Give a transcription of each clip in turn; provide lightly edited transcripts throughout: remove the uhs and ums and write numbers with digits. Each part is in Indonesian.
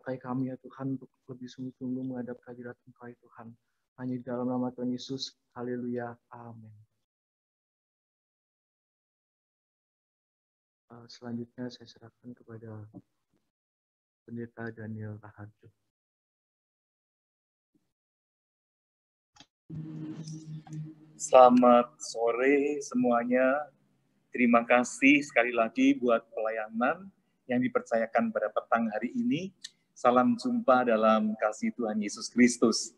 pakai kami ya Tuhan untuk lebih sungguh-sungguh menghadap hadirat Engkau ya Tuhan. Hanya di dalam nama Tuhan Yesus. Haleluya. Amin. Selanjutnya saya serahkan kepada Pendeta Daniel Raharjo. Selamat sore semuanya. Terima kasih sekali lagi buat pelayanan yang dipercayakan pada petang hari ini. Salam jumpa dalam kasih Tuhan Yesus Kristus.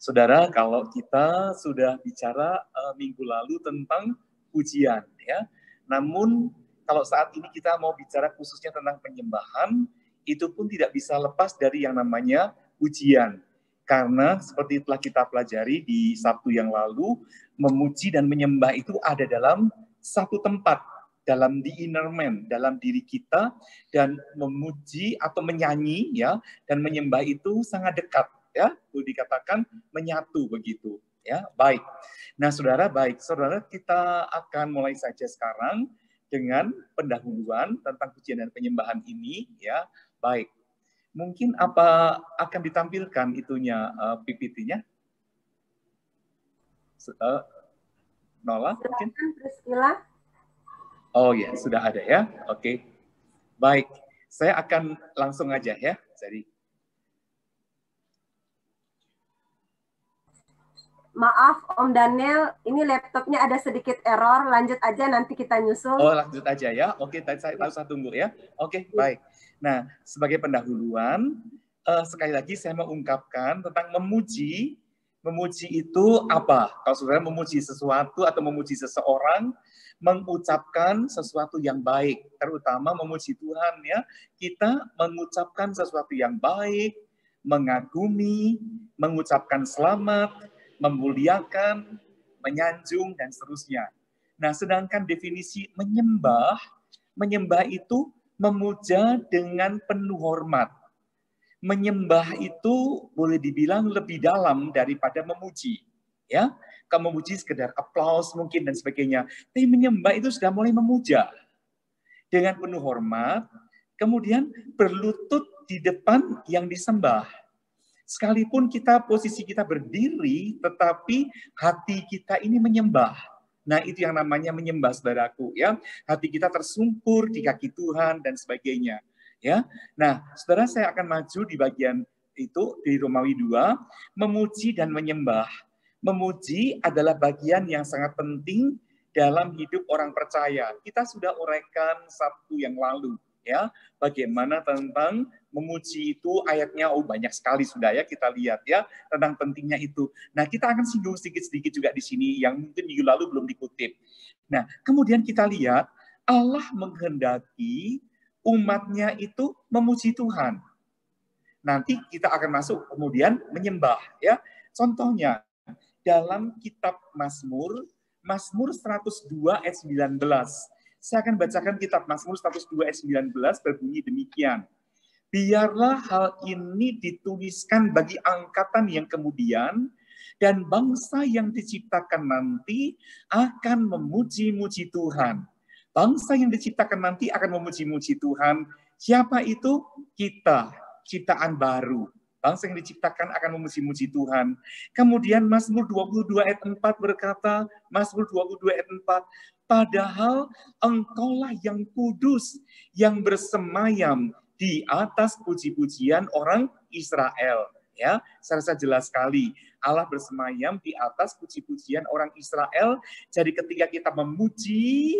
Saudara, kalau kita sudah bicara minggu lalu tentang pujian, ya. Namun kalau saat ini kita mau bicara khususnya tentang penyembahan, itu pun tidak bisa lepas dari yang namanya pujian. Karena seperti telah kita pelajari di Sabtu yang lalu, memuji dan menyembah itu ada dalam satu tempat, dalam the inner man, dalam diri kita, dan memuji atau menyanyi ya dan menyembah itu sangat dekat. Ya, boleh dikatakan menyatu begitu, ya. Baik. Nah, saudara, kita akan mulai saja sekarang dengan pendahuluan tentang pujian dan penyembahan ini, ya. Baik. Mungkin apa akan ditampilkan itunya PPT-nya? Nola, mungkin? Priscilla. Oh ya, sudah ada ya. Oke. Baik. Saya akan langsung aja ya. Jadi Maaf Om Daniel, ini laptopnya ada sedikit error. Lanjut aja, nanti kita nyusul. Oh, lanjut aja ya. Oke, saya tunggu ya. Oke, baik. Nah, sebagai pendahuluan, sekali lagi saya mau ungkapkan tentang memuji. Memuji itu apa? Kalau saudara memuji sesuatu atau memuji seseorang, mengucapkan sesuatu yang baik, terutama memuji Tuhan ya. Kita mengucapkan sesuatu yang baik, mengagumi, mengucapkan selamat, memuliakan, menyanjung, dan seterusnya. Nah, sedangkan definisi menyembah itu memuja dengan penuh hormat. Menyembah itu boleh dibilang lebih dalam daripada memuji. Ya, kalau memuji sekedar aplaus mungkin dan sebagainya. Tapi menyembah itu sudah mulai memuja. Dengan penuh hormat, kemudian berlutut di depan yang disembah. Sekalipun posisi kita berdiri, tetapi hati kita ini menyembah. Nah, itu yang namanya menyembah, saudaraku, ya. Hati kita tersungkur di kaki Tuhan dan sebagainya, ya. Nah, saudara, saya akan maju di bagian itu di Romawi 2, memuji dan menyembah. Memuji adalah bagian yang sangat penting dalam hidup orang percaya. Kita sudah uraikan Sabtu yang lalu, ya, bagaimana tentang memuji itu ayatnya banyak sekali sudah ya kita lihat ya tentang pentingnya itu. Nah, kita akan singgung sedikit-sedikit juga di sini yang mungkin minggu lalu belum dikutip. Nah, kemudian kita lihat Allah menghendaki umatnya itu memuji Tuhan. Nanti kita akan masuk kemudian menyembah ya. Contohnya dalam kitab Mazmur 102 ayat 19. Saya akan bacakan kitab Mazmur 102 ayat 19 berbunyi demikian. Biarlah hal ini dituliskan bagi angkatan yang kemudian dan bangsa yang diciptakan nanti akan memuji-muji Tuhan. Bangsa yang diciptakan nanti akan memuji-muji Tuhan. Siapa itu? Kita, ciptaan baru. Bangsa yang diciptakan akan memuji-muji Tuhan. Kemudian Mazmur 22 ayat 4 berkata, Mazmur 22 ayat 4, padahal engkaulah yang kudus, yang bersemayam di atas puji-pujian orang Israel. Ya, saya rasa jelas sekali. Allah bersemayam di atas puji-pujian orang Israel. Jadi ketika kita memuji,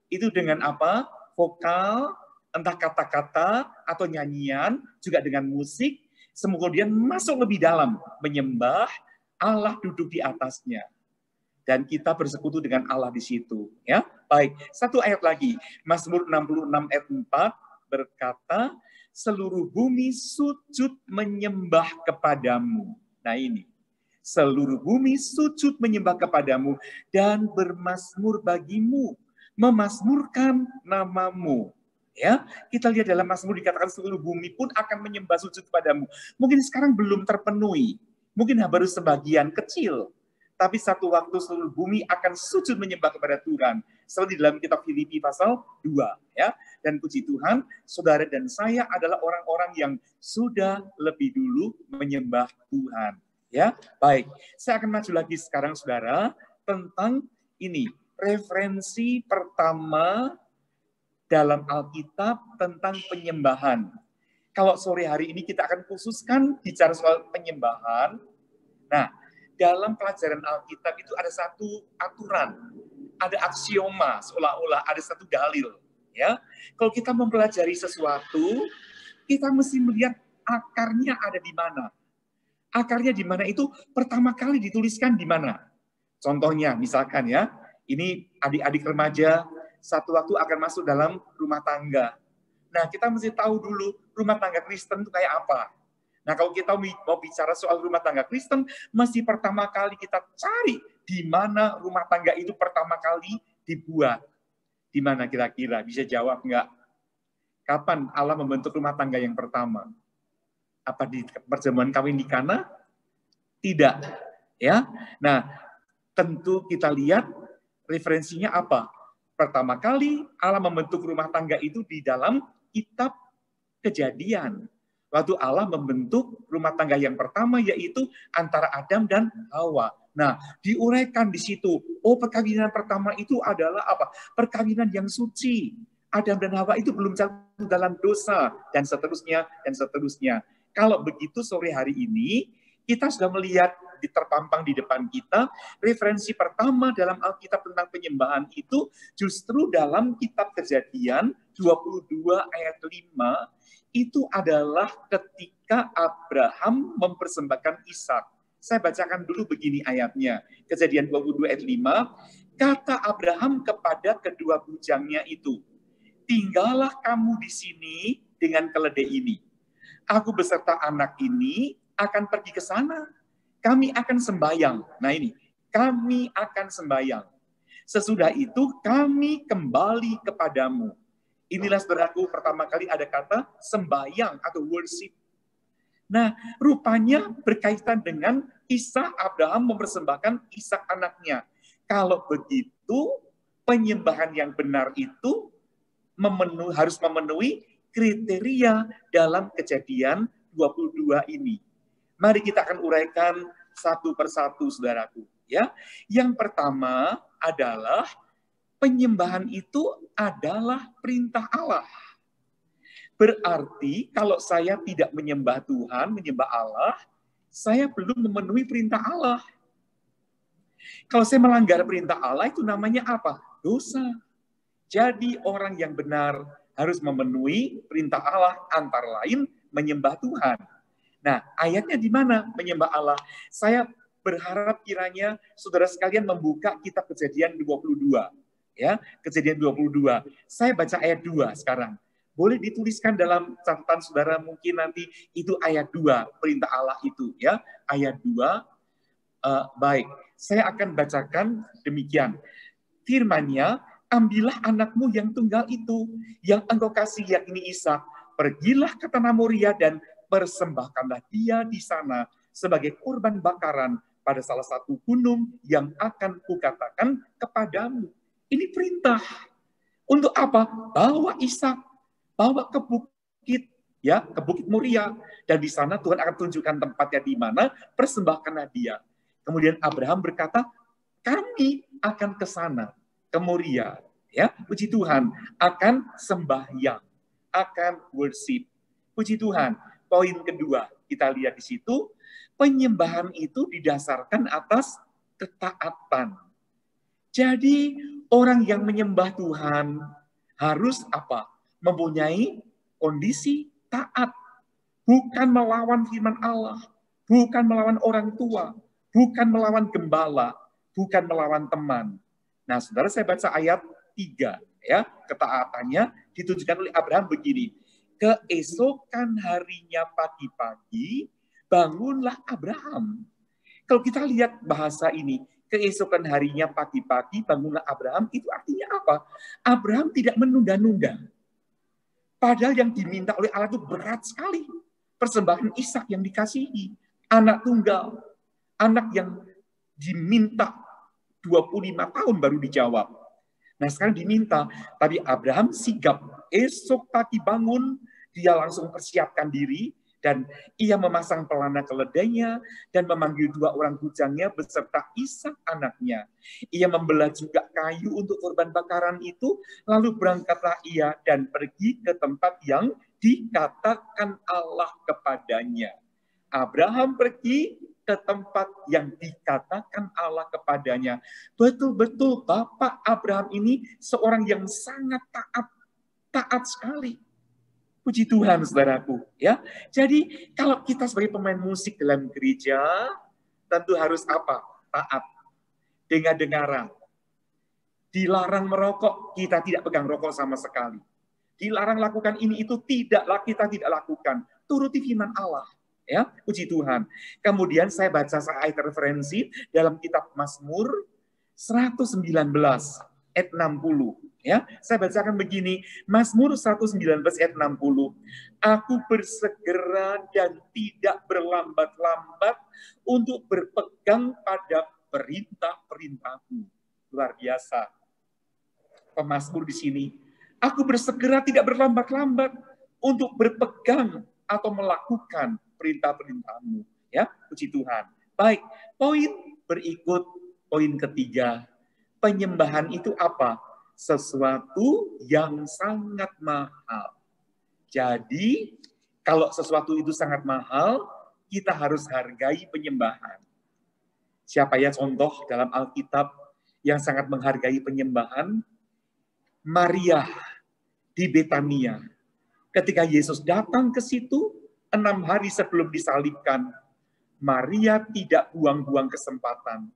itu dengan apa? Vokal, entah kata-kata atau nyanyian, juga dengan musik, kemudian masuk lebih dalam, menyembah, Allah duduk di atasnya. Dan kita bersekutu dengan Allah di situ. Ya, baik. Satu ayat lagi, Mazmur 66 ayat 4, berkata, seluruh bumi sujud menyembah kepadamu. Nah ini, seluruh bumi sujud menyembah kepadamu dan bermazmur bagimu, memazmurkan namamu. Ya, kita lihat dalam Mazmur dikatakan seluruh bumi pun akan menyembah sujud kepadamu. Mungkin sekarang belum terpenuhi, mungkin baru sebagian kecil. Tapi satu waktu seluruh bumi akan sujud menyembah kepada Tuhan. Seperti dalam kitab Filipi pasal 2. Ya. Dan puji Tuhan, saudara dan saya adalah orang-orang yang sudah lebih dulu menyembah Tuhan. Ya, baik. Saya akan maju lagi sekarang, saudara, tentang ini. Referensi pertama dalam Alkitab tentang penyembahan. Kalau sore hari ini kita akan khususkan bicara soal penyembahan. Nah, dalam pelajaran Alkitab itu ada satu aturan, ada aksioma, seolah-olah ada satu dalil. Ya, kalau kita mempelajari sesuatu, kita mesti melihat akarnya ada di mana. Akarnya di mana itu pertama kali dituliskan di mana. Contohnya, misalkan ya, ini adik-adik remaja satu waktu akan masuk dalam rumah tangga. Nah, kita mesti tahu dulu rumah tangga Kristen itu kayak apa. Nah, kalau kita mau bicara soal rumah tangga Kristen, mesti pertama kali kita cari di mana rumah tangga itu pertama kali dibuat. Di mana kira-kira? Bisa jawab nggak? Kapan Allah membentuk rumah tangga yang pertama? Apa di perjamuan kawin di Kana? Tidak. Ya. Nah, tentu kita lihat referensinya apa? Pertama kali Allah membentuk rumah tangga itu di dalam kitab Kejadian. Waktu Allah membentuk rumah tangga yang pertama, yaitu antara Adam dan Hawa. Nah, diuraikan di situ, oh perkawinan pertama itu adalah apa? Perkawinan yang suci. Adam dan Hawa itu belum jatuh dalam dosa, dan seterusnya, dan seterusnya. Kalau begitu sore hari ini, kita sudah melihat terpampang di depan kita, referensi pertama dalam Alkitab tentang penyembahan itu justru dalam kitab Kejadian 22 ayat 5, itu adalah ketika Abraham mempersembahkan Ishak. Saya bacakan dulu begini ayatnya. Kejadian 22 ayat 5, kata Abraham kepada kedua bujangnya itu, tinggallah kamu di sini dengan keledai ini. Aku beserta anak ini akan pergi ke sana. Kami akan sembahyang. Nah ini, kami akan sembahyang. Sesudah itu kami kembali kepadamu. Inilah saudaraku, pertama kali ada kata sembahyang atau worship. Nah, rupanya berkaitan dengan Ishak. Abraham mempersembahkan Ishak anaknya. Kalau begitu, penyembahan yang benar itu harus memenuhi kriteria dalam Kejadian 22 ini. Mari kita akan uraikan satu persatu, saudaraku. Ya, yang pertama adalah penyembahan itu adalah perintah Allah. Berarti kalau saya tidak menyembah Tuhan, menyembah Allah, saya belum memenuhi perintah Allah. Kalau saya melanggar perintah Allah, itu namanya apa? Dosa. Jadi orang yang benar harus memenuhi perintah Allah, antara lain menyembah Tuhan. Nah, ayatnya di mana menyembah Allah? Saya berharap kiranya saudara sekalian membuka kitab Kejadian 22. Ya, Kejadian 22. Saya baca ayat 2 sekarang. Boleh dituliskan dalam catatan saudara, mungkin nanti itu ayat 2, perintah Allah itu. Ya, ayat 2. Baik, saya akan bacakan demikian. Firman-Nya, ambillah anakmu yang tunggal itu, yang engkau kasih, yakni Ishak. Pergilah ke tanah Moria dan persembahkanlah dia di sana sebagai kurban bakaran pada salah satu gunung yang akan kukatakan kepadamu. Ini perintah. Untuk apa? Bawa Ishak, bawa ke bukit, ya, ke bukit Moria, dan di sana Tuhan akan tunjukkan tempatnya di mana, persembahkanlah dia. Kemudian Abraham berkata, kami akan ke sana, ke Moria, ya, puji Tuhan, akan sembahyang, akan worship. Puji Tuhan. Poin kedua, kita lihat di situ, penyembahan itu didasarkan atas ketaatan. Jadi orang yang menyembah Tuhan harus apa? Mempunyai kondisi taat. Bukan melawan firman Allah, bukan melawan orang tua, bukan melawan gembala, bukan melawan teman. Nah, saudara, saya baca ayat 3, ya. Ketaatannya ditunjukkan oleh Abraham begini. Keesokan harinya pagi-pagi, bangunlah Abraham. Kalau kita lihat bahasa ini, keesokan harinya pagi-pagi, bangunlah Abraham, itu artinya apa? Abraham tidak menunda-nunda. Padahal yang diminta oleh Allah itu berat sekali. Persembahan Ishak yang dikasihi, anak tunggal, anak yang diminta 25 tahun baru dijawab. Nah sekarang diminta, tapi Abraham sigap. Esok pagi bangun, dia langsung persiapkan diri, dan ia memasang pelana keledainya dan memanggil 2 orang bujangnya beserta Ishak anaknya. Ia membelah juga kayu untuk korban bakaran itu, lalu berangkatlah ia dan pergi ke tempat yang dikatakan Allah kepadanya. Abraham pergi ke tempat yang dikatakan Allah kepadanya. Betul-betul Bapak Abraham ini seorang yang sangat taat sekali. Puji Tuhan, saudaraku. Ya, jadi kalau kita sebagai pemain musik dalam gereja, tentu harus apa? Taat. Dengar-dengaran. Dilarang merokok, kita tidak pegang rokok sama sekali. Dilarang lakukan ini itu kita tidak lakukan. Turuti firman Allah. Ya, puji Tuhan. Kemudian saya baca ayat referensi dalam kitab Mazmur 119 ayat 60. Ya, saya bacakan begini, Mazmur 119 ayat 60. Aku bersegera dan tidak berlambat-lambat untuk berpegang pada perintah-perintahmu. Luar biasa. Pemazmur di sini. Aku bersegera tidak berlambat-lambat untuk berpegang atau melakukan perintah-perintahmu. Ya, puji Tuhan. Baik, poin berikut, poin ketiga. Penyembahan itu apa? Sesuatu yang sangat mahal. Jadi, kalau sesuatu itu sangat mahal, kita harus hargai penyembahan. Siapa ya contoh dalam Alkitab yang sangat menghargai penyembahan? Maria di Betania. Ketika Yesus datang ke situ, 6 hari sebelum disalibkan, Maria tidak buang-buang kesempatan.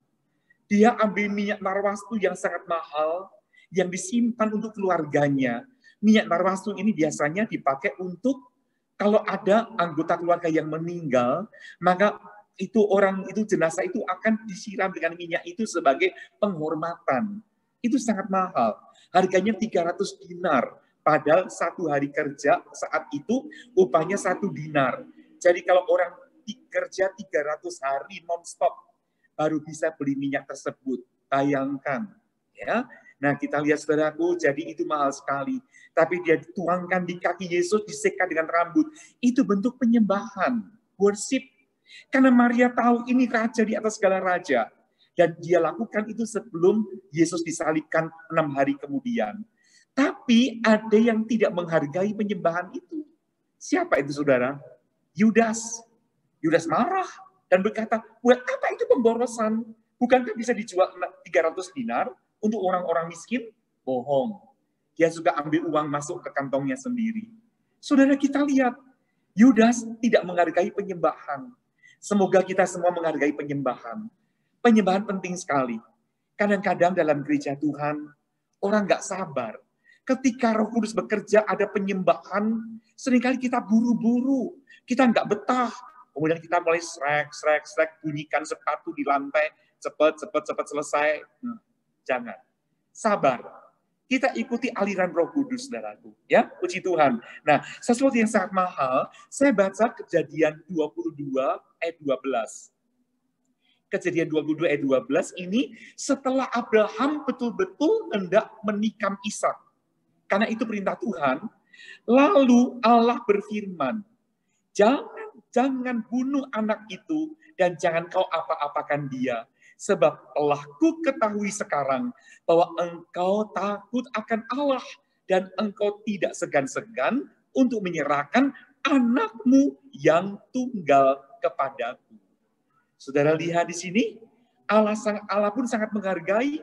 Dia ambil minyak narwastu yang sangat mahal, yang disimpan untuk keluarganya. Minyak narwastu ini biasanya dipakai untuk kalau ada anggota keluarga yang meninggal, maka jenazah itu akan disiram dengan minyak itu sebagai penghormatan. Itu sangat mahal. Harganya 300 dinar. Padahal 1 hari kerja saat itu upahnya 1 dinar. Jadi kalau orang kerja 300 hari non-stop baru bisa beli minyak tersebut. Bayangkan, ya. Nah, kita lihat saudaraku, jadi itu mahal sekali. Tapi dia dituangkan di kaki Yesus, disekat dengan rambut. Itu bentuk penyembahan, worship. Karena Maria tahu ini raja di atas segala raja. Dan dia lakukan itu sebelum Yesus disalibkan 6 hari kemudian. Tapi ada yang tidak menghargai penyembahan itu. Siapa itu saudara? Yudas. Yudas marah dan berkata, buat apa itu pemborosan? Bukankah bisa dijual 300 dinar untuk orang-orang miskin? Bohong. Dia juga ambil uang masuk ke kantongnya sendiri. Saudara, kita lihat, Yudas tidak menghargai penyembahan. Semoga kita semua menghargai penyembahan. Penyembahan penting sekali. Kadang-kadang dalam gereja Tuhan, orang nggak sabar. Ketika Roh Kudus bekerja, ada penyembahan, seringkali kita buru-buru. Kita nggak betah. Kemudian kita mulai srek, bunyikan sepatu di lantai, cepat selesai. Jangan. Sabar. Kita ikuti aliran Roh Kudus, saudaraku. Ya, puji Tuhan. Nah, sesuatu yang sangat mahal, saya baca Kejadian 22 ayat 12. Kejadian 22 ayat 12 ini setelah Abraham betul-betul hendak menikam Ishak. Karena itu perintah Tuhan. Lalu Allah berfirman, jangan bunuh anak itu dan jangan kau apa-apakan dia. Sebab telah ku ketahui sekarang bahwa engkau takut akan Allah dan engkau tidak segan-segan untuk menyerahkan anakmu yang tunggal kepadaku. Saudara lihat di sini, Allah pun sangat menghargai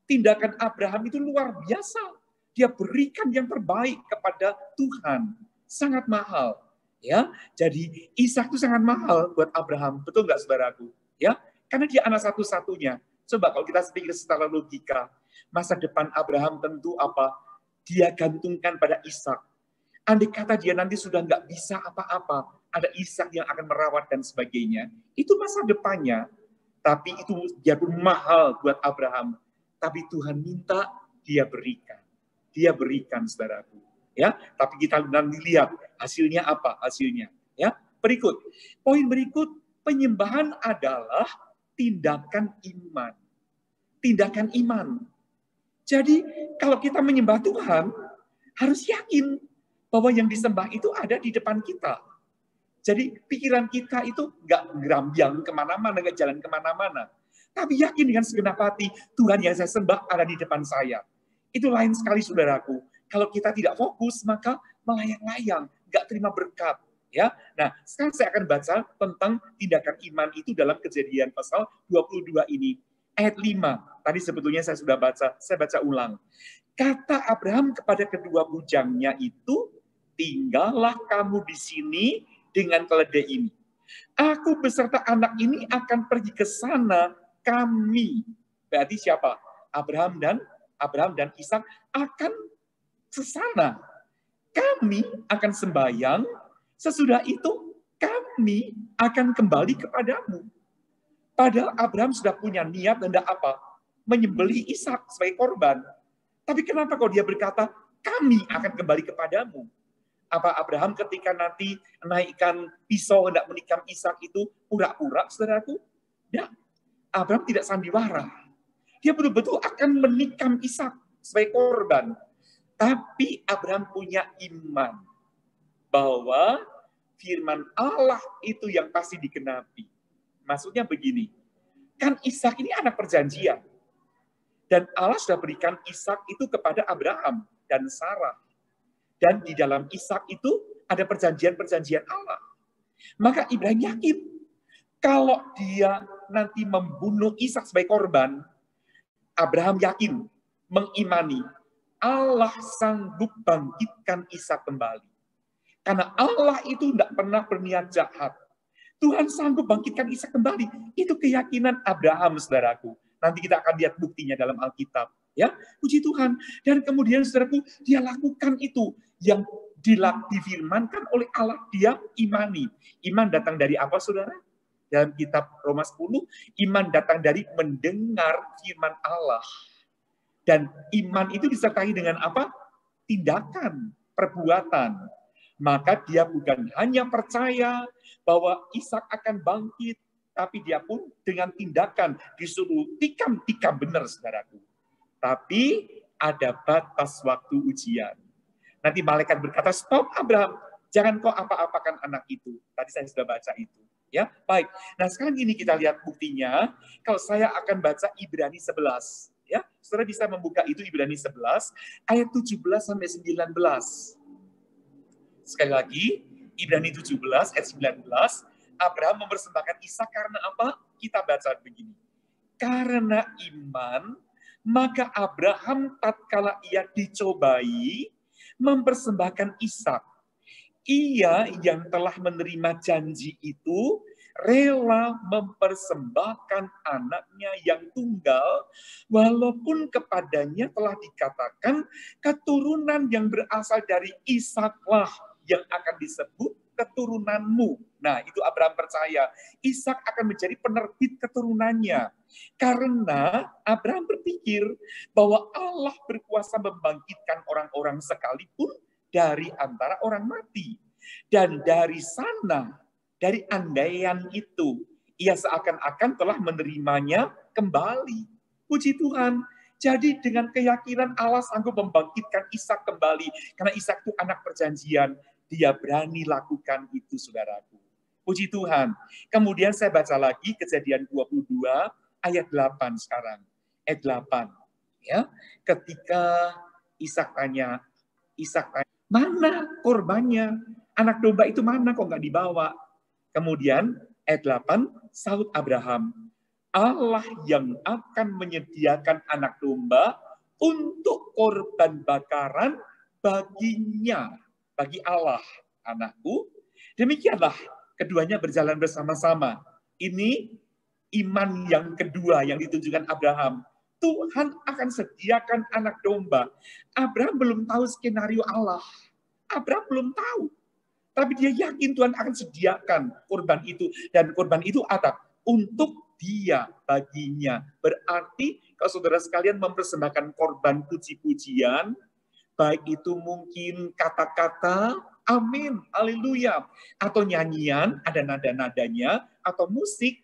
tindakan Abraham itu luar biasa. Dia berikan yang terbaik kepada Tuhan. Sangat mahal. Ya, jadi Ishak itu sangat mahal buat Abraham. Betul nggak saudaraku? Ya, karena dia anak satu-satunya. Coba kalau kita pikir secara logika, masa depan Abraham tentu apa? Dia gantungkan pada Ishak. Andai kata dia nanti sudah nggak bisa apa-apa, ada Ishak yang akan merawat dan sebagainya. Itu masa depannya. Tapi itu dia pun mahal buat Abraham. Tapi Tuhan minta, dia berikan. Dia berikan, saudaraku. Ya, tapi kita nanti lihat hasilnya apa hasilnya. Ya, berikut. Poin berikut, penyembahan adalah tindakan iman. Tindakan iman. Jadi kalau kita menyembah Tuhan, harus yakin bahwa yang disembah itu ada di depan kita. Jadi pikiran kita itu nggak gerambiang kemana-mana, nggak jalan kemana-mana. Tapi yakin dengan segenap hati, Tuhan yang saya sembah ada di depan saya. Itu lain sekali saudaraku. Kalau kita tidak fokus, maka melayang-layang, nggak terima berkat. Ya, nah sekarang saya akan baca tentang tindakan iman itu dalam Kejadian pasal 22 ini. Ayat 5, tadi sebetulnya saya sudah baca, saya baca ulang. Kata Abraham kepada kedua bujangnya itu, tinggallah kamu di sini dengan keledai ini. Aku beserta anak ini akan pergi ke sana, kami. Berarti siapa? Abraham dan Ishak akan ke sana. Kami akan sembahyang, sesudah itu kami akan kembali kepadamu. Padahal Abraham sudah punya niat dan apa? Menyembelih Ishak sebagai korban. Tapi kenapa kok dia berkata, kami akan kembali kepadamu? Apa Abraham ketika nanti naikkan pisau hendak menikam Ishak itu pura-pura, saudaraku? Ya, Abraham tidak sandiwara. Dia betul-betul akan menikam Ishak sebagai korban. Tapi Abraham punya iman bahwa firman Allah itu yang pasti digenapi. Maksudnya begini, kan Ishak ini anak perjanjian. Dan Allah sudah berikan Ishak itu kepada Abraham dan Sarah. Dan di dalam Ishak itu ada perjanjian-perjanjian Allah. Maka Ibrahim yakin, kalau dia nanti membunuh Ishak sebagai korban, Abraham yakin, mengimani, Allah sanggup bangkitkan Ishak kembali. Karena Allah itu tidak pernah berniat jahat. Tuhan sanggup bangkitkan Ishak kembali. Itu keyakinan Abraham, saudaraku. Nanti kita akan lihat buktinya dalam Alkitab. Ya, puji Tuhan. Dan kemudian, saudaraku, dia lakukan itu. Yang difirmankan oleh Allah, dia imani. Iman datang dari apa, saudara? Dalam kitab Roma 10, iman datang dari mendengar firman Allah. Dan iman itu disertai dengan apa? Tindakan, perbuatan. Maka dia bukan hanya percaya bahwa Ishak akan bangkit, tapi dia pun dengan tindakan disuruh tikam-tikam benar, saudaraku. Tapi ada batas waktu ujian. Nanti malaikat berkata, stop Abraham, jangan kau apa-apakan anak itu. Tadi saya sudah baca itu. Ya, baik. Nah sekarang ini kita lihat buktinya. Kalau saya akan baca Ibrani 11. Ya, saudara bisa membuka itu Ibrani 11, ayat 17 sampai 19. Sekali lagi, Ibrani 17 ayat 19, Abraham mempersembahkan Ishak karena apa? Kita baca begini. Karena iman, maka Abraham tatkala ia dicobai, mempersembahkan Ishak. Ia yang telah menerima janji itu, rela mempersembahkan anaknya yang tunggal, walaupun kepadanya telah dikatakan keturunan yang berasal dari Ishaklah yang akan disebut keturunanmu. Nah, itu Abraham percaya. Ishak akan menjadi penerbit keturunannya. Karena Abraham berpikir bahwa Allah berkuasa membangkitkan orang-orang sekalipun dari antara orang mati. Dan dari sana, dari andaian itu, ia seakan-akan telah menerimanya kembali. Puji Tuhan. Jadi dengan keyakinan Allah sanggup membangkitkan Ishak kembali. Karena Ishak itu anak perjanjian. Dia berani lakukan itu, saudaraku. Puji Tuhan. Kemudian saya baca lagi Kejadian 22 ayat 8 sekarang. Ayat 8. Ya, ketika Ishak tanya, mana korbannya? Anak domba itu mana kok nggak dibawa? Kemudian ayat 8, sahut Abraham, Allah yang akan menyediakan anak domba untuk korban bakaran baginya. Bagi Allah, anakku. Demikianlah keduanya berjalan bersama-sama. Ini iman yang kedua yang ditunjukkan Abraham. Tuhan akan sediakan anak domba. Abraham belum tahu skenario Allah. Abraham belum tahu. Tapi dia yakin Tuhan akan sediakan korban itu. Dan korban itu apa? Untuk dia, baginya. Berarti kalau saudara sekalian mempersembahkan korban puji-pujian, baik itu mungkin kata-kata, amin, haleluya, atau nyanyian, ada nada-nadanya, atau musik,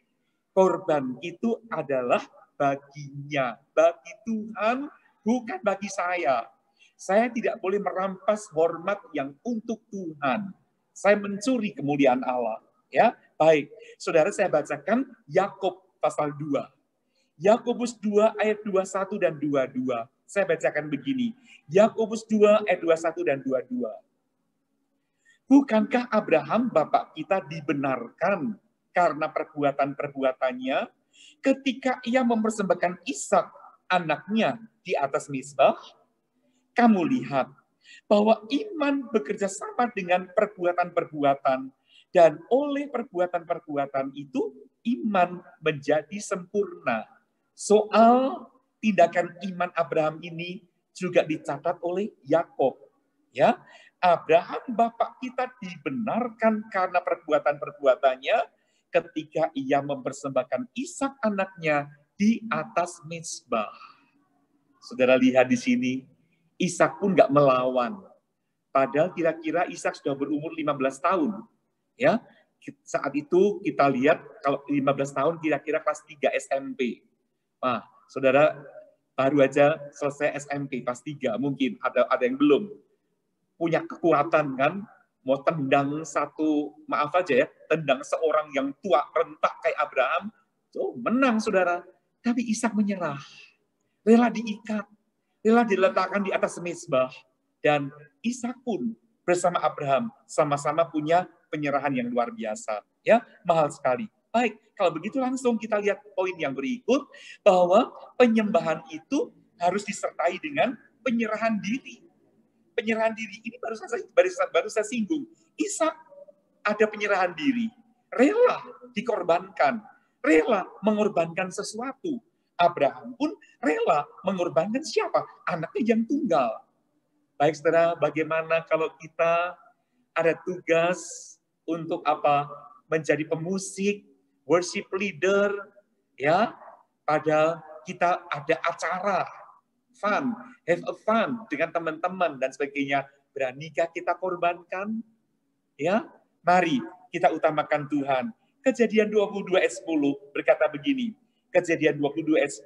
Korban itu adalah baginya, bagi Tuhan, bukan bagi saya. Saya tidak boleh merampas hormat yang untuk Tuhan. Saya mencuri kemuliaan Allah. Ya, baik. Saudara, saya bacakan Yakub pasal 2. Yakobus 2 ayat 21 dan 22. Saya bacakan begini. Yakobus 2 ayat 21 dan 22. Bukankah Abraham bapak kita dibenarkan karena perbuatan-perbuatannya ketika ia mempersembahkan Ishak anaknya di atas mezbah? Kamu lihat bahwa iman bekerja sama dengan perbuatan-perbuatan, dan oleh perbuatan-perbuatan itu iman menjadi sempurna. Soal tindakan iman Abraham ini juga dicatat oleh Yakub. Ya, Abraham bapak kita dibenarkan karena perbuatan-perbuatannya ketika ia mempersembahkan Ishak anaknya di atas mezbah. Saudara lihat di sini, Ishak pun nggak melawan. Padahal kira-kira Ishak sudah berumur 15 tahun. Ya, saat itu kita lihat kalau 15 tahun kira-kira kelas 3 SMP. Nah, saudara baru aja selesai SMP kelas 3, mungkin ada yang belum. Punya kekuatan kan, mau tendang tendang seorang yang tua rentak kayak Abraham, menang saudara. Tapi Ishak menyerah, rela diikat, rela diletakkan di atas mezbah, dan Ishak pun bersama Abraham sama-sama punya penyerahan yang luar biasa, ya, mahal sekali. Baik, kalau begitu langsung kita lihat poin yang berikut, bahwa penyembahan itu harus disertai dengan penyerahan diri. Penyerahan diri ini baru saya singgung. Ishak ada penyerahan diri, rela dikorbankan, rela mengorbankan sesuatu. Abraham pun rela mengorbankan siapa? Anaknya yang tunggal. Baik saudara, bagaimana kalau kita ada tugas untuk apa? Menjadi pemusik, worship leader, ya. Padahal kita ada acara, fun, have a fun dengan teman-teman dan sebagainya. Beranikah kita korbankan? Ya, mari kita utamakan Tuhan. Kejadian 22 ayat 10 berkata begini. Kejadian 22 ayat 10,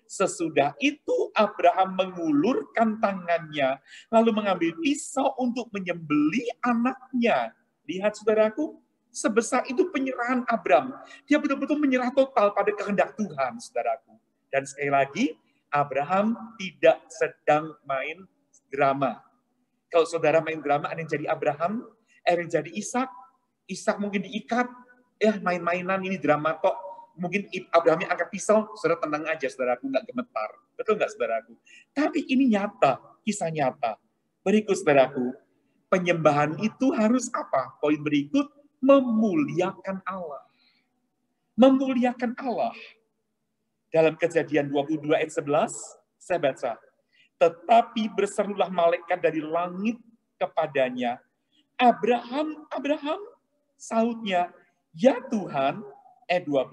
sesudah itu Abraham mengulurkan tangannya, lalu mengambil pisau untuk menyembelih anaknya. Lihat saudaraku, sebesar itu penyerahan Abraham. Dia betul-betul menyerah total pada kehendak Tuhan, saudaraku. Dan sekali lagi, Abraham tidak sedang main drama. Kalau saudara main drama, ada yang jadi Abraham, ada yang jadi Ishak. Ishak mungkin diikat, main-mainan ini drama kok. Mungkin Abrahamnya angkat pisau, saudara tenang aja, saudaraku, nggak gemetar. Betul nggak, saudaraku? Tapi ini nyata, kisah nyata. Berikut, saudaraku, penyembahan itu harus apa? Poin berikut, memuliakan Allah. Memuliakan Allah. Dalam Kejadian 22 ayat 11, saya baca. Tetapi berserulah malaikat dari langit kepadanya, Abraham, Abraham, sahutnya, ya Tuhan, ayat 12,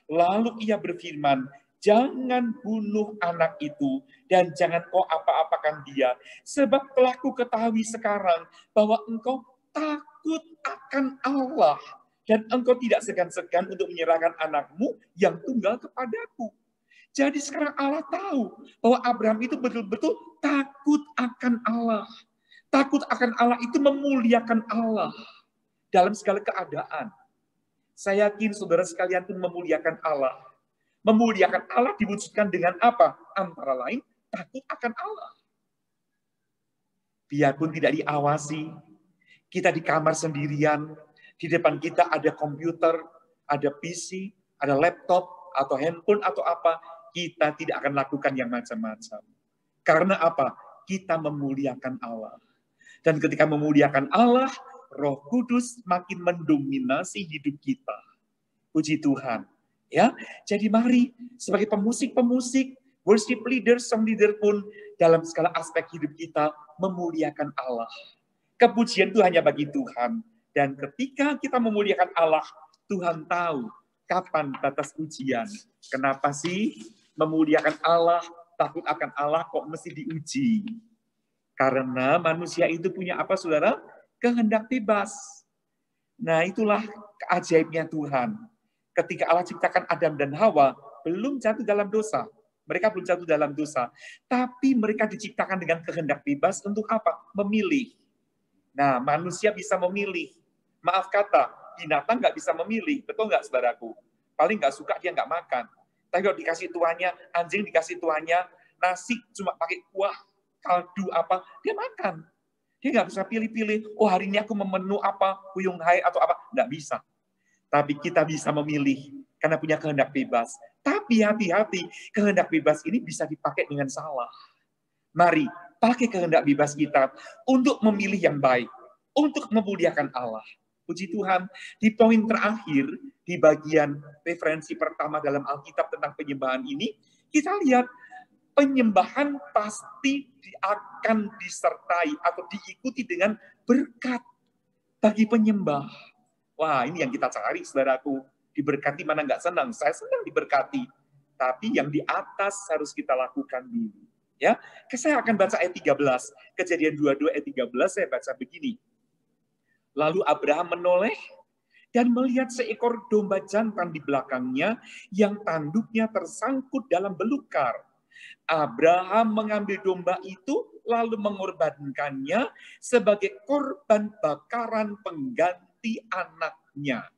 lalu ia berfirman, jangan bunuh anak itu, dan jangan kau apa-apakan dia, sebab telah ku ketahui sekarang bahwa engkau takut akan Allah, dan engkau tidak segan-segan untuk menyerahkan anakmu yang tunggal kepadaku. Jadi sekarang Allah tahu bahwa Abraham itu betul-betul takut akan Allah. Takut akan Allah itu memuliakan Allah dalam segala keadaan. Saya yakin saudara sekalian pun memuliakan Allah. Memuliakan Allah diwujudkan dengan apa? Antara lain takut akan Allah. Biarpun tidak diawasi, kita di kamar sendirian, di depan kita ada komputer, ada PC, ada laptop, atau handphone, atau apa, kita tidak akan lakukan yang macam-macam. Karena apa? Kita memuliakan Allah. Dan ketika memuliakan Allah, Roh Kudus makin mendominasi hidup kita. Puji Tuhan. Ya, jadi mari sebagai pemusik-pemusik, worship leader, song leader pun dalam segala aspek hidup kita memuliakan Allah. Kepujian itu hanya bagi Tuhan. Dan ketika kita memuliakan Allah, Tuhan tahu kapan batas ujian. Kenapa sih memuliakan Allah, takut akan Allah kok mesti diuji? Karena manusia itu punya apa, saudara? Kehendak bebas. Nah, itulah keajaibnya Tuhan. Ketika Allah ciptakan Adam dan Hawa, belum jatuh dalam dosa. Mereka belum jatuh dalam dosa. Tapi mereka diciptakan dengan kehendak bebas untuk apa? Memilih. Nah, manusia bisa memilih. Maaf kata, binatang nggak bisa memilih. Betul nggak, saudaraku? Paling nggak suka, dia nggak makan. Tapi kalau dikasih tuannya, anjing dikasih tuannya, nasi cuma pakai kuah, kaldu apa, dia makan. Dia nggak bisa pilih-pilih, oh hari ini aku memenu apa, kuyung hai atau apa. Nggak bisa. Tapi kita bisa memilih karena punya kehendak bebas. Tapi hati-hati, kehendak bebas ini bisa dipakai dengan salah. Mari pakai kehendak bebas kita untuk memilih yang baik, untuk memuliakan Allah. Puji Tuhan, di poin terakhir, di bagian referensi pertama dalam Alkitab tentang penyembahan ini, kita lihat penyembahan pasti akan disertai atau diikuti dengan berkat bagi penyembah. Wah, ini yang kita cari, saudaraku. Diberkati mana nggak senang? Saya senang diberkati. Tapi yang di atas harus kita lakukan dulu. Ya, saya akan baca ayat 13. Kejadian 22 ayat 13, saya baca begini. Lalu Abraham menoleh dan melihat seekor domba jantan di belakangnya yang tanduknya tersangkut dalam belukar. Abraham mengambil domba itu lalu mengorbankannya sebagai korban bakaran pengganti anaknya.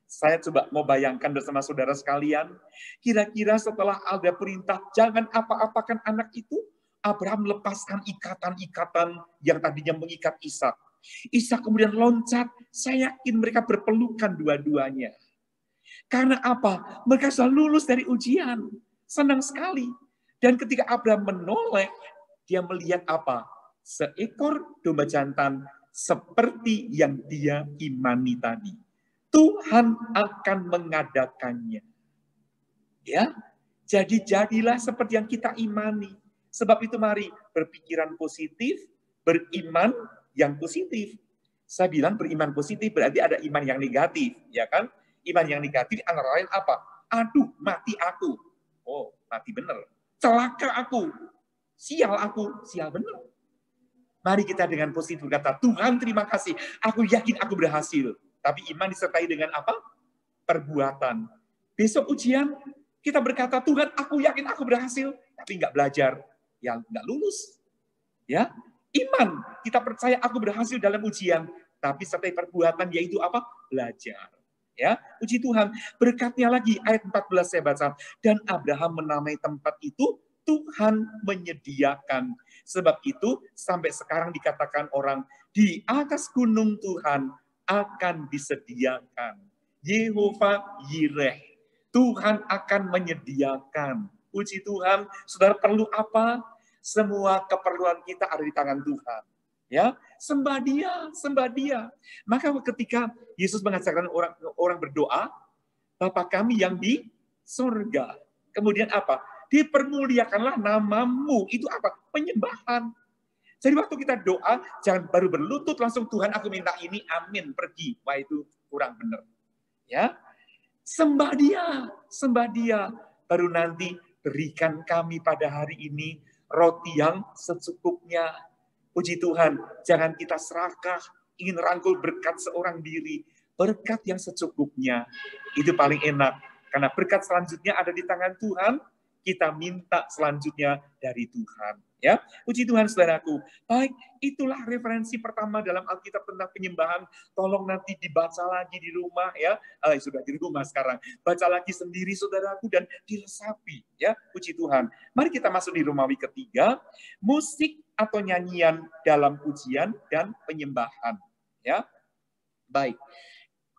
Saya coba mau bayangkan bersama saudara sekalian, kira-kira setelah ada perintah jangan apa-apakan anak itu, Abraham lepaskan ikatan-ikatan yang tadinya mengikat Ishak. Ishak kemudian loncat, saya yakin mereka berpelukan dua-duanya. Karena apa? Mereka sudah lulus dari ujian. Senang sekali. Dan ketika Abraham menoleh, dia melihat apa? Seekor domba jantan seperti yang dia imani tadi. Tuhan akan mengadakannya. Ya, jadi jadilah seperti yang kita imani. Sebab itu mari berpikiran positif, beriman yang positif. Saya bilang beriman positif berarti ada iman yang negatif, ya kan? Iman yang negatif antara lain apa? Aduh, mati aku. Oh, mati bener. Celaka aku. Sial aku. Sial bener. Mari kita dengan positif berkata, Tuhan terima kasih. Aku yakin aku berhasil. Tapi iman disertai dengan apa? Perbuatan. Besok ujian, kita berkata, Tuhan aku yakin aku berhasil. Tapi nggak belajar. Yang nggak lulus. Ya, iman. Kita percaya aku berhasil dalam ujian. Tapi sertai perbuatan yaitu apa? Belajar. Ya, puji Tuhan. Berikatnya lagi ayat 14 saya baca. Dan Abraham menamai tempat itu Tuhan menyediakan. Sebab itu sampai sekarang dikatakan orang di atas gunung Tuhan akan disediakan. Yehova Yireh. Tuhan akan menyediakan. Puji Tuhan. Saudara perlu apa? Semua keperluan kita ada di tangan Tuhan. Ya, sembah Dia, sembah Dia. Maka ketika Yesus mengajarkan orang berdoa, Bapa kami yang di surga. Kemudian apa? Dipermuliakanlah namamu. Itu apa? Penyembahan. Jadi waktu kita doa, jangan baru berlutut langsung Tuhan aku minta ini, amin, pergi. Wah itu kurang benar. Ya, sembah Dia, sembah Dia. Baru nanti berikan kami pada hari ini roti yang secukupnya. Puji Tuhan, jangan kita serakah, ingin rangkul berkat seorang diri. Berkat yang secukupnya, itu paling enak. Karena berkat selanjutnya ada di tangan Tuhan, kita minta selanjutnya dari Tuhan. Ya, puji Tuhan saudaraku. Baik, itulah referensi pertama dalam Alkitab tentang penyembahan. Tolong nanti dibaca lagi di rumah ya. Sudah di rumah sekarang. Baca lagi sendiri saudaraku dan diresapi ya. Puji Tuhan. Mari kita masuk di Romawi ketiga, musik atau nyanyian dalam pujian dan penyembahan. Ya. Baik.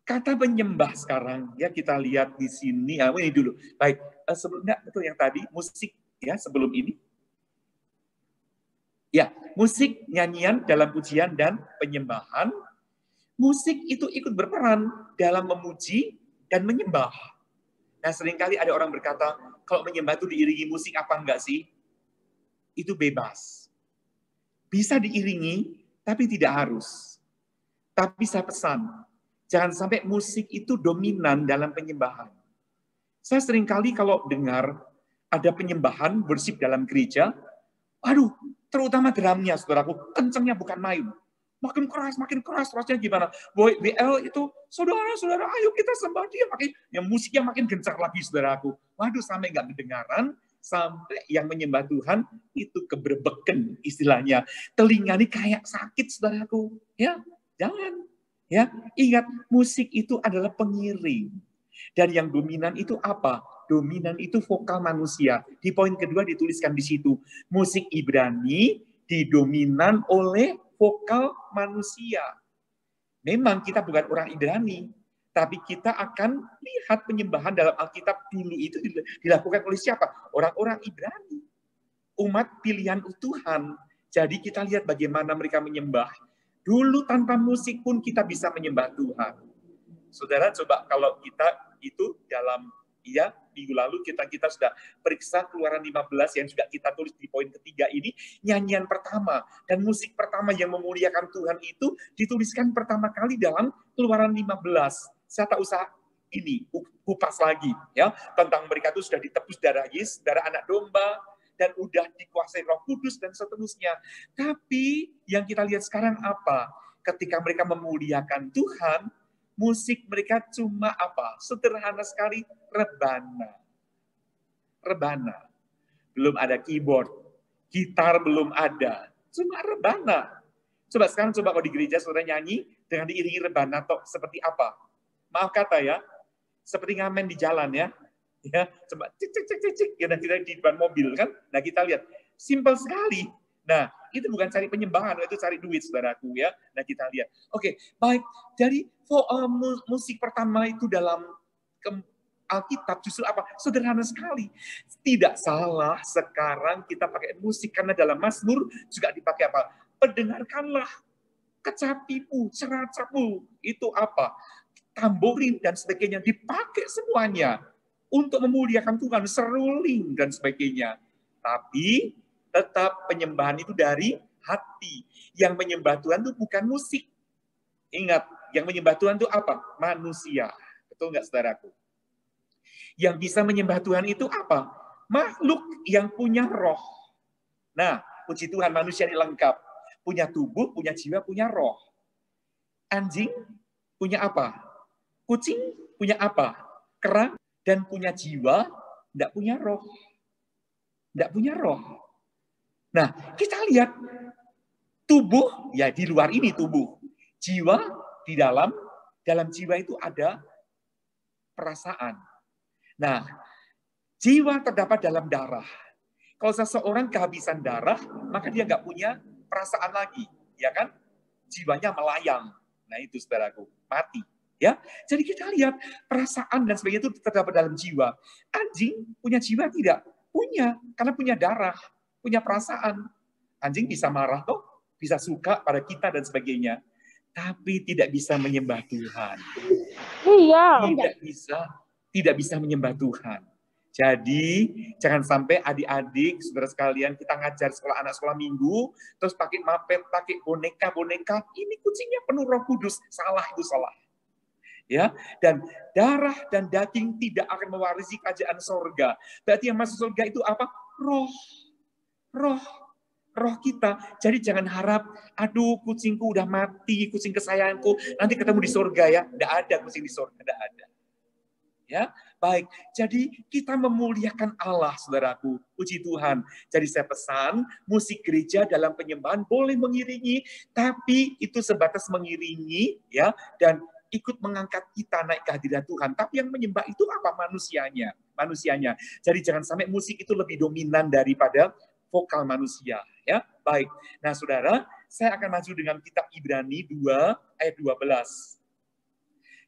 Kata penyembah sekarang ya kita lihat di sini. Ini dulu. Baik, sebelumnya betul yang tadi musik ya sebelum ini. Ya, musik, nyanyian dalam pujian dan penyembahan. Musik itu ikut berperan dalam memuji dan menyembah. Nah, seringkali ada orang berkata, kalau menyembah itu diiringi musik apa enggak sih? Itu bebas. Bisa diiringi, tapi tidak harus. Tapi saya pesan, jangan sampai musik itu dominan dalam penyembahan. Saya seringkali kalau dengar ada penyembahan, worship dalam gereja, aduh, terutama drumnya, saudaraku, kencengnya bukan main. makin keras, terusnya gimana? Boy BL itu, saudara, ayo kita sembah dia, musiknya makin gencar lagi, saudaraku. Waduh, sampai nggak kedengaran, sampai yang menyembah Tuhan itu keberbeken istilahnya. Telinga ini kayak sakit, saudaraku. Ya, jangan. Ya, ingat, musik itu adalah pengiring. Dan yang dominan itu apa? Dominan itu vokal manusia. Di poin kedua dituliskan di situ, musik Ibrani didominan oleh vokal manusia. Memang kita bukan orang Ibrani, tapi kita akan lihat penyembahan dalam Alkitab dulu itu dilakukan oleh siapa? Orang-orang Ibrani. Umat pilihan Tuhan. Jadi kita lihat bagaimana mereka menyembah. Dulu tanpa musik pun kita bisa menyembah Tuhan. Saudara, coba kalau kita itu dalam minggu lalu kita sudah periksa Keluaran 15 yang juga kita tulis di poin ketiga ini, nyanyian pertama dan musik pertama yang memuliakan Tuhan itu dituliskan pertama kali dalam Keluaran 15. Saya tak usah kupas lagi ya tentang mereka itu sudah ditebus darah Yesus, darah anak domba, dan udah dikuasai Roh Kudus dan seterusnya. Tapi yang kita lihat sekarang apa? Ketika mereka memuliakan Tuhan, musik mereka cuma apa? Sederhana sekali, rebana. Rebana. Belum ada keyboard, gitar belum ada, cuma rebana. Coba sekarang kalau di gereja saudara nyanyi dengan diiringi rebana toh seperti apa? Maaf kata ya, seperti ngamen di jalan ya. Ya, coba cik ya, kita di depan mobil kan. Nah, kita lihat simpel sekali. Nah, itu bukan cari penyembahan, itu cari duit, saudaraku ya. Nah, kita lihat. Oke, baik. Dari musik pertama itu dalam Alkitab justru apa? Sederhana sekali. Tidak salah sekarang kita pakai musik, karena dalam Mazmur juga dipakai apa? Pendengarkanlah kecapimu, ceracapmu. Itu apa? Tamborin dan sebagainya. Dipakai semuanya untuk memuliakan Tuhan, seruling dan sebagainya. Tapi tetap penyembahan itu dari hati. Yang menyembah Tuhan itu bukan musik. Ingat, yang menyembah Tuhan itu apa? Manusia. Betul nggak, saudaraku? Yang bisa menyembah Tuhan itu apa? Makhluk yang punya roh. Nah, puji Tuhan, manusia ini lengkap. Punya tubuh, punya jiwa, punya roh. Anjing punya apa? Kucing punya apa? Kera dan punya jiwa, tidak punya roh. Tidak punya roh. Nah, kita lihat tubuh, ya di luar ini tubuh. Jiwa di dalam jiwa itu ada perasaan. Nah, jiwa terdapat dalam darah. Kalau seseorang kehabisan darah, maka dia nggak punya perasaan lagi, ya kan? Jiwanya melayang. Nah, itu saudaraku, mati. Ya, jadi kita lihat perasaan dan sebagainya itu terdapat dalam jiwa. Anjing punya jiwa tidak? Punya, karena punya darah. Punya perasaan. Anjing bisa marah toh, bisa suka pada kita dan sebagainya. Tapi tidak bisa menyembah Tuhan. Iya. Tidak bisa menyembah Tuhan. Jadi jangan sampai adik-adik, saudara sekalian, kita ngajar anak sekolah minggu, terus pakai mapet, pakai boneka. Ini kucingnya penuh Roh Kudus. Salah, itu salah. Ya, dan darah dan daging tidak akan mewarisi kerajaan sorga. Berarti yang masuk surga itu apa? Roh kita. Jadi jangan harap, aduh kucingku udah mati, kucing kesayanganku, nanti ketemu di surga ya. Tidak ada kucing di surga, tidak ada. Ya, baik. Jadi kita memuliakan Allah, saudaraku. Puji Tuhan. Jadi saya pesan, musik gereja dalam penyembahan boleh mengiringi, tapi itu sebatas mengiringi, ya, dan ikut mengangkat kita naik ke hadirat Tuhan. Tapi yang menyembah itu apa? Manusianya. Jadi jangan sampai musik itu lebih dominan daripada vokal manusia. Ya, baik. Nah, saudara, saya akan maju dengan kitab Ibrani 2 ayat 12.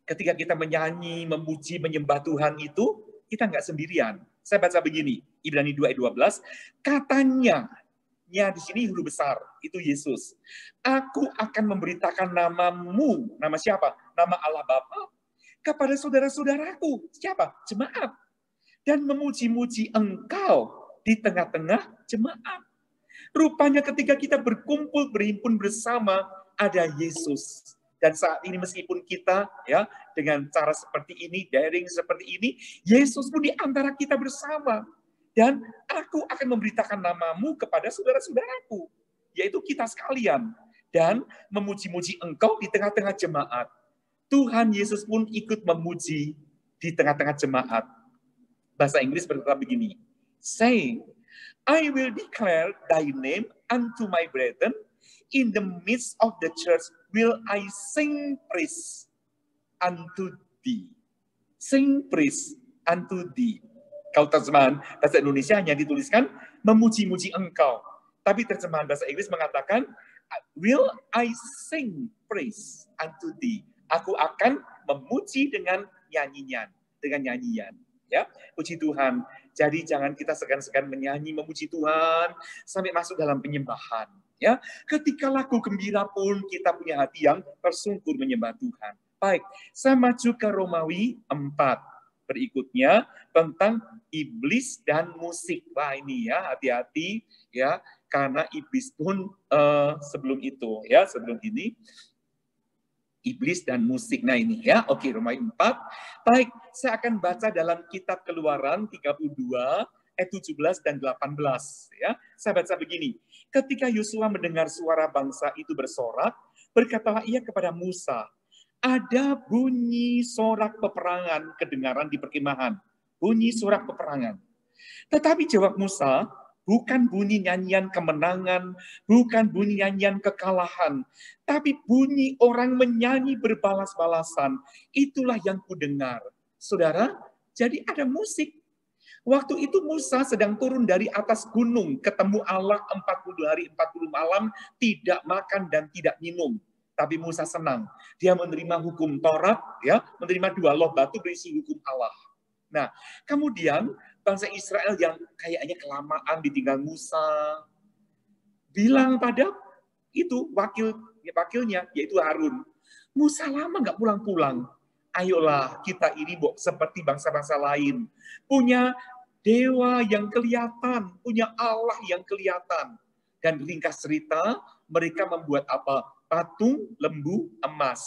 Ketika kita menyanyi, memuji, menyembah Tuhan itu, kita nggak sendirian. Saya baca begini, Ibrani 2 ayat 12. Katanya, di sini huruf besar, itu Yesus. Aku akan memberitakan namamu. Nama siapa? Nama Allah Bapa kepada saudara-saudaraku. Siapa? Jemaat. Dan memuji-muji engkau di tengah-tengah jemaat. Rupanya ketika kita berkumpul, berhimpun bersama, ada Yesus. Dan saat ini meskipun kita ya dengan cara seperti ini, daring seperti ini, Yesus pun di antara kita bersama. Dan aku akan memberitakan namamu kepada saudara-saudaraku, yaitu kita sekalian. dan memuji-muji Engkau di tengah-tengah jemaat. Tuhan Yesus pun ikut memuji di tengah-tengah jemaat. Bahasa Inggris berkata begini, saying, I will declare thy name unto my brethren, in the midst of the church will I sing praise unto thee. Sing praise unto thee. Kalau terjemahan bahasa Indonesia hanya dituliskan memuji-muji Engkau. Tapi terjemahan bahasa Inggris mengatakan, will I sing praise unto thee. Aku akan memuji dengan nyanyian. Ya, puji Tuhan. Jadi jangan kita segan-segan menyanyi memuji Tuhan sampai masuk dalam penyembahan. Ya, ketika lagu gembira pun kita punya hati yang tersungkur menyembah Tuhan. Baik, saya maju ke Romawi 4 berikutnya tentang iblis dan musik. Wah ini ya hati-hati ya karena iblis pun sebelum itu ya sebelum ini. Iblis dan musik. Nah ini ya, oke Romawi 4. Baik, saya akan baca dalam kitab Keluaran 32, ayat 17 dan 18. Ya, saya baca begini. Ketika Yosua mendengar suara bangsa itu bersorak, berkatalah ia kepada Musa, ada bunyi sorak peperangan kedengaran di perkemahan. Bunyi sorak peperangan. Tetapi jawab Musa, bukan bunyi nyanyian kemenangan, bukan bunyi nyanyian kekalahan, tapi bunyi orang menyanyi berbalas-balasan. Itulah yang kudengar. Saudara, jadi ada musik. Waktu itu Musa sedang turun dari atas gunung, ketemu Allah 40 hari 40 malam, tidak makan dan tidak minum. Tapi Musa senang. Dia menerima hukum Taurat, ya, menerima 2 loh batu berisi hukum Allah. Nah, kemudian bangsa Israel yang kayaknya kelamaan ditinggal Musa, bilang pada itu wakilnya, yaitu Harun, Musa lama nggak pulang-pulang. Ayolah kita ini seperti bangsa-bangsa lain. Punya dewa yang kelihatan, punya Allah yang kelihatan. Dan ringkas cerita, mereka membuat apa? Patung lembu emas.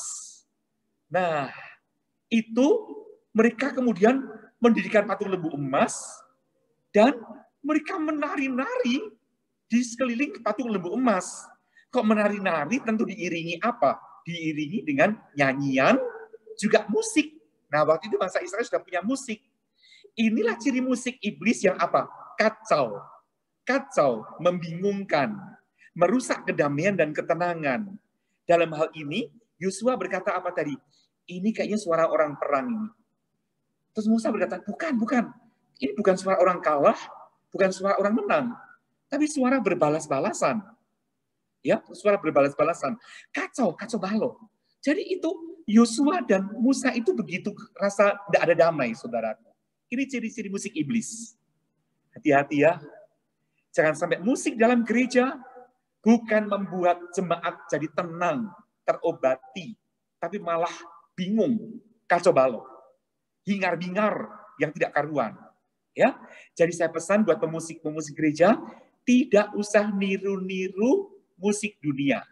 Nah, itu mereka kemudian mendirikan patung lembu emas, dan mereka menari-nari di sekeliling patung lembu emas. Kok menari-nari tentu diiringi apa? Diiringi dengan nyanyian, juga musik. Nah, waktu itu bangsa Israel sudah punya musik. Inilah ciri musik iblis yang apa? Kacau. Kacau, membingungkan, merusak kedamaian dan ketenangan. Dalam hal ini, Yosua berkata apa tadi? Ini kayaknya suara orang perang ini. Terus Musa berkata, bukan. Ini bukan suara orang kalah, bukan suara orang menang, tapi suara berbalas-balasan. Ya, suara berbalas-balasan. Kacau balau. Jadi itu Yosua dan Musa itu begitu rasa tidak ada damai, saudaraku. Ini ciri-ciri musik iblis. Hati-hati ya. Jangan sampai musik dalam gereja bukan membuat jemaat jadi tenang, terobati, tapi malah bingung, kacau balau. Hingar-bingar yang tidak karuan. Ya, jadi saya pesan buat pemusik-pemusik gereja, tidak usah niru-niru musik dunia.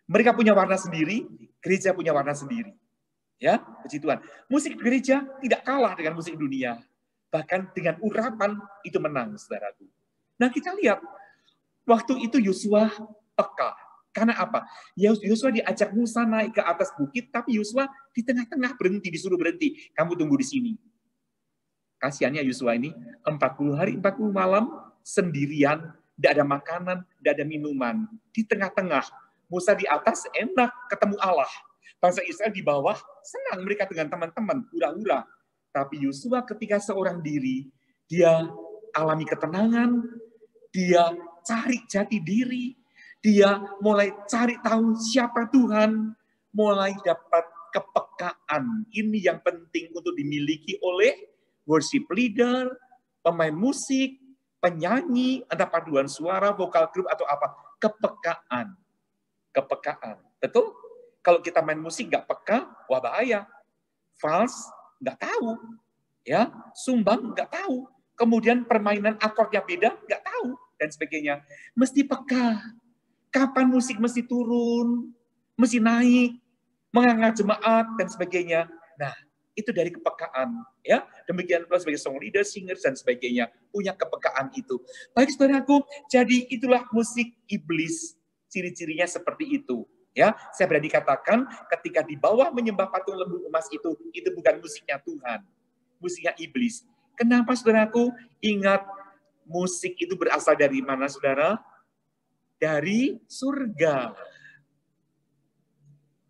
Mereka punya warna sendiri, gereja punya warna sendiri. Ya, puji Tuhan. Musik gereja tidak kalah dengan musik dunia. Bahkan dengan urapan itu menang, saudaraku. Nah, kita lihat waktu itu Yosua peka. Karena apa? Yosua diajak Musa naik ke atas bukit, tapi Yosua di tengah-tengah berhenti, disuruh berhenti. Kamu tunggu di sini. Kasihannya Yosua ini 40 hari 40 malam sendirian, tidak ada makanan, tidak ada minuman. Di tengah-tengah, Musa di atas enak ketemu Allah. Bangsa Israel di bawah senang mereka dengan teman-teman, hura-hura. Tapi Yosua ketika seorang diri, dia alami ketenangan, dia cari jati diri, dia mulai cari tahu siapa Tuhan, mulai dapat kepekaan. Ini yang penting untuk dimiliki oleh worship leader, pemain musik, penyanyi, entah paduan suara, vokal grup atau apa. Kepekaan. Kepekaan. Betul? Kalau kita main musik nggak peka, wah bahaya. Vals nggak tahu. Ya, sumbang nggak tahu. Kemudian permainan akordnya beda, nggak tahu. Dan sebagainya. Mesti peka. Kapan musik mesti turun, mesti naik, mengangkat jemaat, dan sebagainya. Nah, itu dari kepekaan. Ya, demikian pula sebagai song leader, singer, dan sebagainya. Punya kepekaan itu. Baik, saudaraku, jadi itulah musik iblis. ciri-cirinya seperti itu. Ya, saya berani katakan ketika di bawah menyembah patung lembu emas itu bukan musiknya Tuhan, musiknya iblis. Kenapa saudaraku? Ingat, musik itu berasal dari mana, saudara? Dari surga.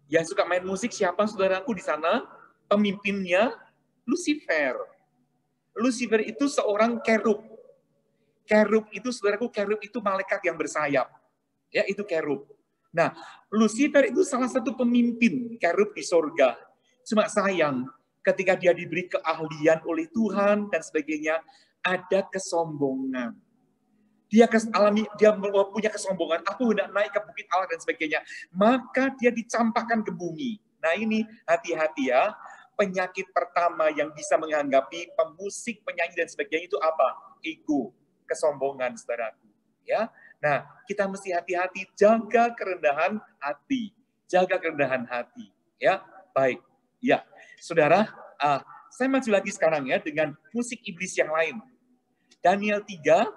Yang suka main musik siapa, saudaraku, di sana? Pemimpinnya Lucifer. Lucifer itu seorang kerub. Kerub itu, saudaraku, kerub itu malaikat yang bersayap. Ya, itu kerub. Nah, Lucifer itu salah satu pemimpin kerub di surga. Cuma sayang, ketika dia diberi keahlian oleh Tuhan dan sebagainya, ada kesombongan. Dia punya kesombongan, aku hendak naik ke bukit Allah dan sebagainya. Maka dia dicampakkan ke bumi. Nah ini, hati-hati ya. Penyakit pertama yang bisa menghadapi pemusik, penyanyi dan sebagainya itu apa? Ego, kesombongan, saudaraku. Ya, nah kita mesti hati-hati, jaga kerendahan hati, jaga kerendahan hati. Ya, baik. Ya, saudara, saya maju lagi sekarang ya dengan musik iblis yang lain. Daniel 3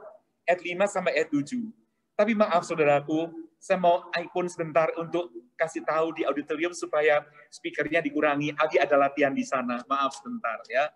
ayat 5 sampai ayat 7. Tapi maaf saudaraku, saya mau iPhone sebentar untuk kasih tahu di auditorium supaya speakernya dikurangi. Adi ada latihan di sana. Maaf sebentar ya.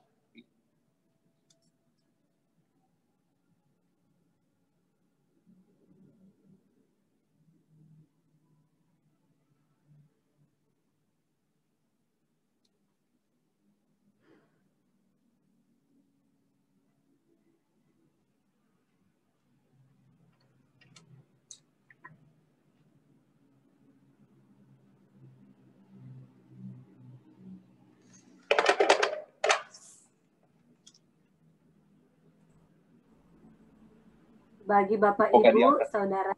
Bagi Bapak Ibu, saudara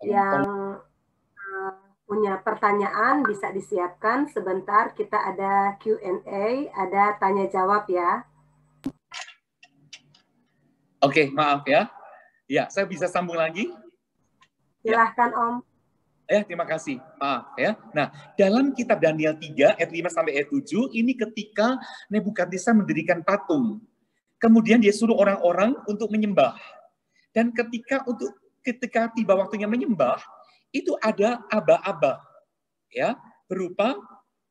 yang punya pertanyaan bisa disiapkan sebentar, kita ada Q&A, ada tanya jawab ya. Oke, maaf ya. Ya, saya bisa sambung lagi? Silahkan Om. Terima kasih. Maaf ya. Nah, dalam kitab Daniel 3 ayat 5 sampai ayat 7 ini ketika Nebukadnezar mendirikan patung. Kemudian dia suruh orang-orang untuk menyembah. Dan ketika tiba waktunya menyembah, itu ada aba-aba ya, berupa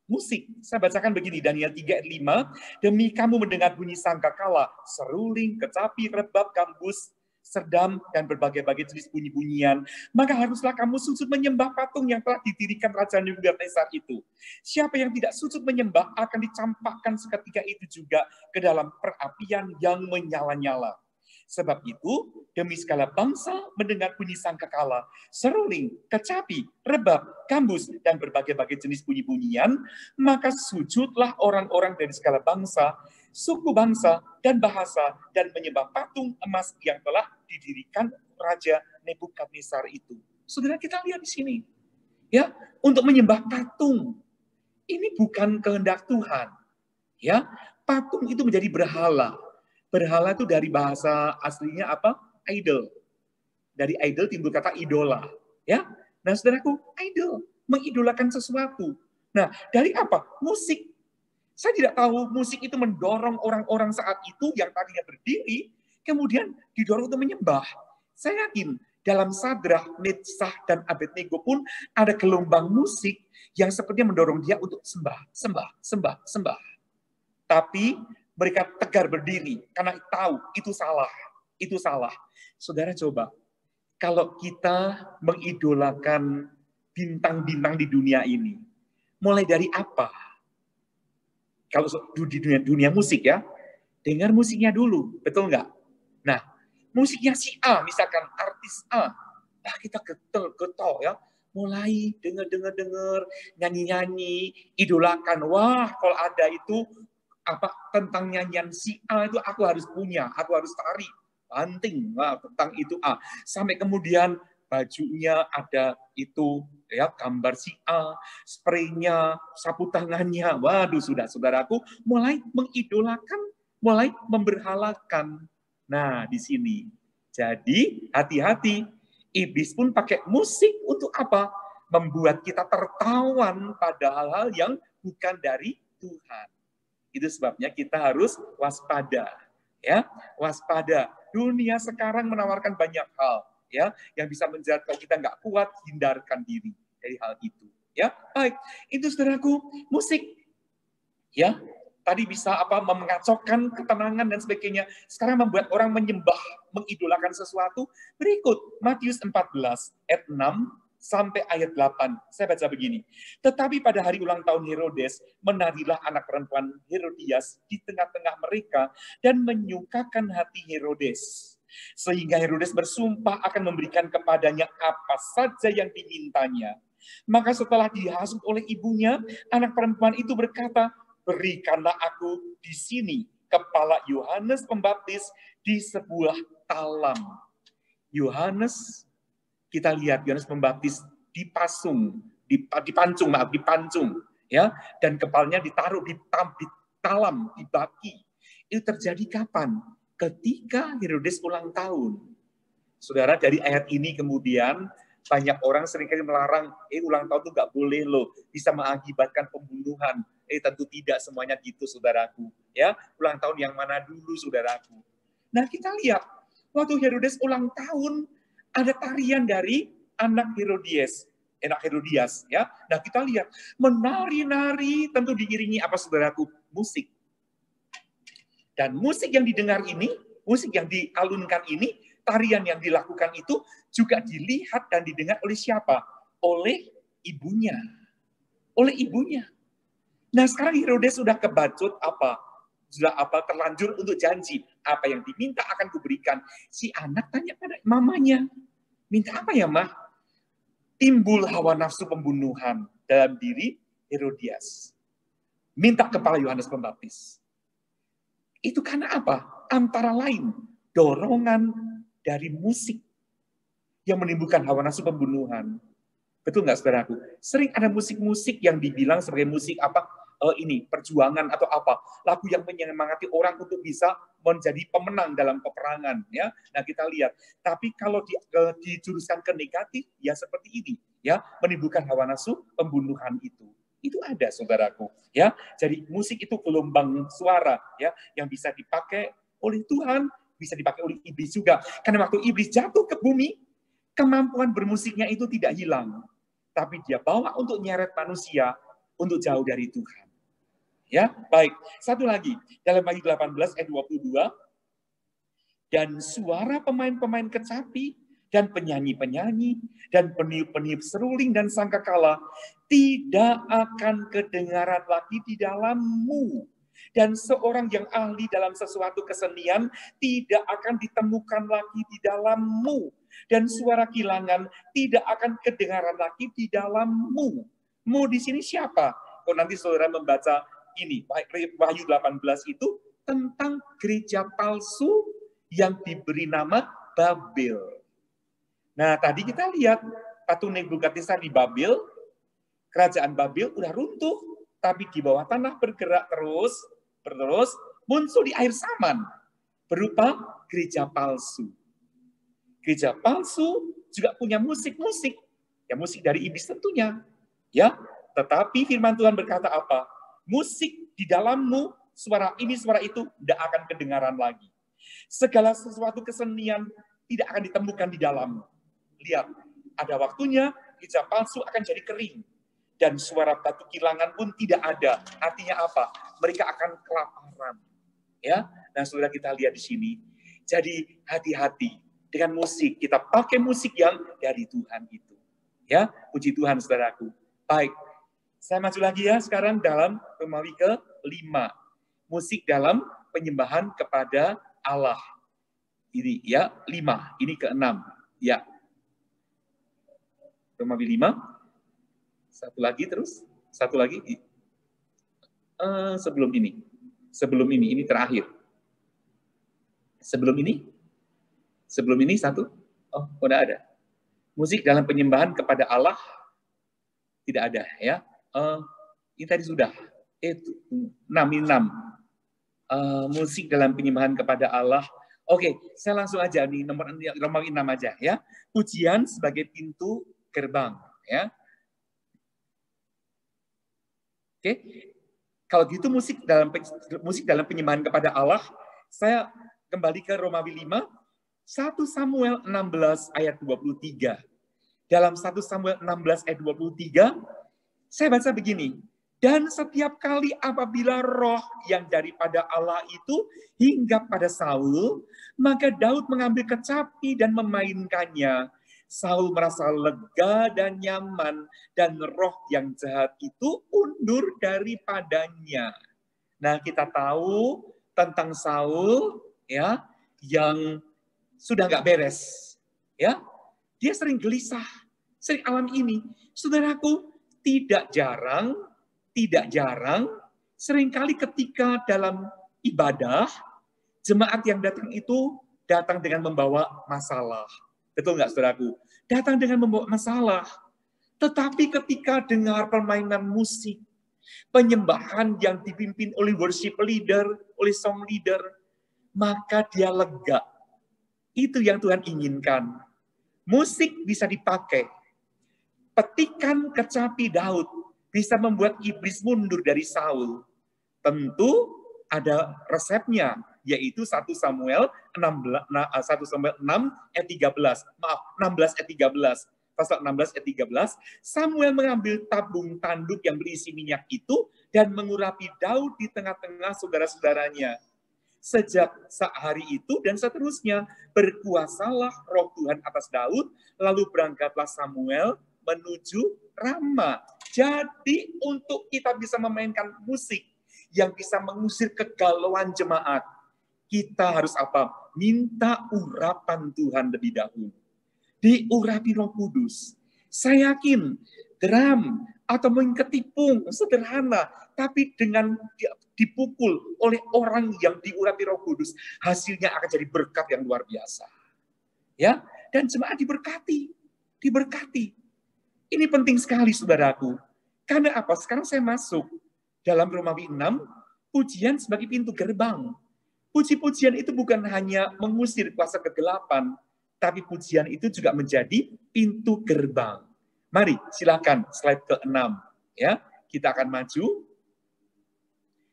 musik. Saya bacakan begini, Daniel 3 ayat 5, demi kamu mendengar bunyi sangkakala, seruling, kecapi, rebab, gambus, serdam, dan berbagai-bagai jenis bunyi-bunyian, maka haruslah kamu sujud menyembah patung yang telah didirikan Raja Nebukadnezar itu. Siapa yang tidak sujud menyembah akan dicampakkan seketika itu juga ke dalam perapian yang menyala-nyala. Sebab itu, demi segala bangsa mendengar bunyi sangkakala, seruling, kecapi, rebab, gambus, dan berbagai-bagai jenis bunyi-bunyian, maka sujudlah orang-orang dari segala bangsa, suku bangsa, dan bahasa, dan menyembah patung emas yang telah didirikan Raja Nebukadnezar itu. Saudara, kita lihat di sini. Ya, untuk menyembah patung. Ini bukan kehendak Tuhan. Ya, patung itu menjadi berhala. Berhala itu dari bahasa aslinya apa? Idol. Dari idol timbul kata idola. Ya, nah saudaraku, idol. Mengidolakan sesuatu. Nah, dari apa? Musik. Saya tidak tahu musik itu mendorong orang-orang saat itu yang tadinya berdiri, kemudian didorong untuk menyembah. Saya yakin dalam Sadrah, Metsah, dan Abednego pun ada gelombang musik yang sepertinya mendorong dia untuk sembah. Tapi mereka tegar berdiri karena tahu itu salah. Saudara coba, kalau kita mengidolakan bintang-bintang di dunia ini, mulai dari apa? Kalau di dunia musik ya, dengar musiknya dulu, betul nggak? Nah, musiknya si A, misalkan artis A, kita getol ya, mulai dengar, nyanyi, idolakan. Wah, kalau ada itu tentang nyanyian si A itu aku harus punya, aku harus tarik, banting tentang itu A. Sampai kemudian bajunya ada itu ya gambar si A, spraynya, sapu tangannya. Waduh, sudah saudaraku mulai mengidolakan, mulai memberhalakan. Nah, di sini. Jadi hati-hati, iblis pun pakai musik untuk apa? Membuat kita tertawan pada hal-hal yang bukan dari Tuhan. Itu sebabnya kita harus waspada. Ya, waspada. Dunia sekarang menawarkan banyak hal. ya, yang bisa menjerat kalau kita nggak kuat, hindarkan diri dari hal itu. Ya, baik. Itu saudaraku, musik. Ya, tadi bisa mengacaukan ketenangan dan sebagainya. Sekarang membuat orang menyembah, mengidolakan sesuatu. Berikut Matius 14 ayat 6 sampai ayat 8. Saya baca begini. Tetapi pada hari ulang tahun Herodes, menarilah anak perempuan Herodias di tengah-tengah mereka dan menyukakan hati Herodes. Sehingga Herodes bersumpah akan memberikan kepadanya apa saja yang dimintanya. Maka setelah dihasut oleh ibunya, anak perempuan itu berkata, berikanlah aku di sini kepala Yohanes Pembaptis di sebuah talam. Yohanes, kita lihat Yohanes Pembaptis dipancung, ya, dan kepalanya ditaruh di talam, dibaki. Itu terjadi kapan? Ketika Herodes ulang tahun. Saudara, dari ayat ini kemudian banyak orang seringkali melarang, ulang tahun itu nggak boleh loh, bisa mengakibatkan pembunuhan. Tentu tidak semuanya gitu, saudaraku. Ya, ulang tahun yang mana dulu, saudaraku? Nah, kita lihat waktu Herodes ulang tahun ada tarian dari anak Herodias, ya. Nah, kita lihat menari-nari, tentu diiringi apa, saudaraku? Musik. Dan musik yang didengar ini, musik yang dialunkan ini, tarian yang dilakukan itu juga dilihat dan didengar oleh siapa? Oleh ibunya. Oleh ibunya. Nah, sekarang Herodes sudah kebacut sudah terlanjur untuk janji. Apa yang diminta akan kuberikan. Si anak tanya pada mamanya, minta apa ya, Mah? Timbul hawa nafsu pembunuhan dalam diri Herodias. Minta kepala Yohanes Pembaptis. Itu karena apa? Antara lain, dorongan dari musik yang menimbulkan hawa nafsu pembunuhan. Betul nggak, saudaraku? Sering ada musik-musik yang dibilang sebagai musik perjuangan atau apa. Lagu yang menyemangati orang untuk bisa menjadi pemenang dalam peperangan. Ya, nah kita lihat. Tapi kalau dijuruskan ke negatif, ya seperti ini. Ya, menimbulkan hawa nafsu pembunuhan itu. Itu ada, saudaraku. Ya, jadi musik itu gelombang suara, ya, yang bisa dipakai oleh Tuhan, bisa dipakai oleh iblis juga. Karena waktu iblis jatuh ke bumi, kemampuan bermusiknya itu tidak hilang. Tapi dia bawa untuk nyeret manusia untuk jauh dari Tuhan. Ya, baik. Satu lagi. Dalam Wahyu 18 ayat 22, dan suara pemain-pemain kecapi dan penyanyi-penyanyi dan peniup-peniup seruling dan sangkakala tidak akan kedengaran lagi di dalammu. Dan seorang yang ahli dalam sesuatu kesenian tidak akan ditemukan lagi di dalammu. Dan suara kilangan tidak akan kedengaran lagi di dalammu. Mu di sini siapa? Kalau nanti saudara membaca ini, Wahyu 18 itu tentang gereja palsu yang diberi nama Babel. Nah, tadi kita lihat patung Nebukadnezar di Babel, kerajaan Babel udah runtuh, tapi di bawah tanah bergerak terus muncul di akhir zaman berupa gereja palsu. Gereja palsu juga punya musik-musik, ya musik dari iblis tentunya, ya. Tetapi firman Tuhan berkata apa? Musik di dalammu, suara ini, suara itu tidak akan kedengaran lagi. Segala sesuatu kesenian tidak akan ditemukan di dalammu. Lihat, ada waktunya gereja palsu akan jadi kering. Dan suara batu kilangan pun tidak ada. Artinya apa? Mereka akan kelaparan. Ya, nah saudara kita lihat di sini. Jadi hati-hati dengan musik. Kita pakai musik yang dari Tuhan itu. Ya, puji Tuhan saudaraku. Baik, saya maju lagi ya sekarang dalam Romawi ke-5. Musik dalam penyembahan kepada Allah. Ini ya, 5. Ini ke-6. Ya. Romawi 5. Satu lagi terus. Satu lagi. Sebelum ini terakhir. Sebelum ini satu. Oh, udah ada. Musik dalam penyembahan kepada Allah tidak ada ya. Ini tadi sudah. Itu 6. Musik dalam penyembahan kepada Allah. Oke, saya langsung aja nih nomor Romawi 6 aja ya. Pujian sebagai pintu gerbang ya. Oke. Kalau gitu musik dalam penyembahan kepada Allah, saya kembali ke Romawi 5 1 Samuel 16 ayat 23. Dalam 1 Samuel 16 ayat 23, saya baca begini. Dan setiap kali apabila roh yang daripada Allah itu hinggap pada Saul, maka Daud mengambil kecapi dan memainkannya. Saul merasa lega dan nyaman, dan roh yang jahat itu undur daripadanya. Nah, kita tahu tentang Saul ya, yang sudah nggak beres. Ya, dia sering gelisah, sering alami ini. Saudaraku, tidak jarang, seringkali ketika dalam ibadah, jemaat yang datang itu datang dengan membawa masalah. Betul nggak, saudaraku? Datang dengan membawa masalah. Tetapi ketika dengar permainan musik, penyembahan yang dipimpin oleh worship leader, oleh song leader, maka dia lega. Itu yang Tuhan inginkan. Musik bisa dipakai. Petikan kecapi Daud bisa membuat iblis mundur dari Saul. Tentu ada resepnya, yaitu 1 Samuel 6 ayat 13. Maaf, 16 ayat 13. Pasal 16 ayat 13, Samuel mengambil tabung tanduk yang berisi minyak itu dan mengurapi Daud di tengah-tengah saudara-saudaranya. Sejak hari itu dan seterusnya, berkuasalah roh Tuhan atas Daud, lalu berangkatlah Samuel menuju Rama. Jadi untuk kita bisa memainkan musik yang bisa mengusir kegalauan jemaat, kita harus apa? Minta urapan Tuhan lebih dahulu. Diurapi Roh Kudus. Saya yakin drum atau ketipung sederhana, tapi dengan dipukul oleh orang yang diurapi Roh Kudus, hasilnya akan jadi berkat yang luar biasa. Ya, dan jemaat diberkati. Ini penting sekali, saudaraku. Karena apa? Sekarang saya masuk dalam Romawi 6, pujian sebagai pintu gerbang. Puji-pujian itu bukan hanya mengusir kuasa kegelapan, tapi pujian itu juga menjadi pintu gerbang. Mari, silakan slide ke-6. Ya, kita akan maju.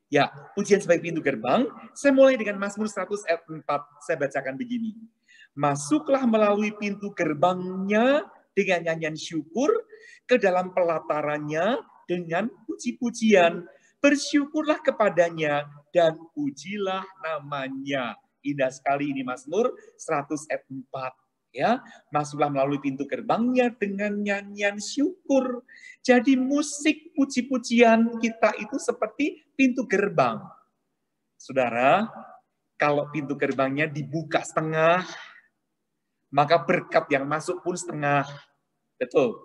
Ya, pujian sebagai pintu gerbang. Saya mulai dengan Mazmur 100 ayat 4. Saya bacakan begini. Masuklah melalui pintu gerbangnya dengan nyanyian syukur, ke dalam pelatarannya dengan puji-pujian. Bersyukurlah kepadanya dan pujilah namanya. Indah sekali ini Mazmur 100 ayat 4. Ya, masuklah melalui pintu gerbangnya dengan nyanyian syukur. Jadi musik puji-pujian kita itu seperti pintu gerbang. Saudara, kalau pintu gerbangnya dibuka setengah, maka berkat yang masuk pun setengah. Betul.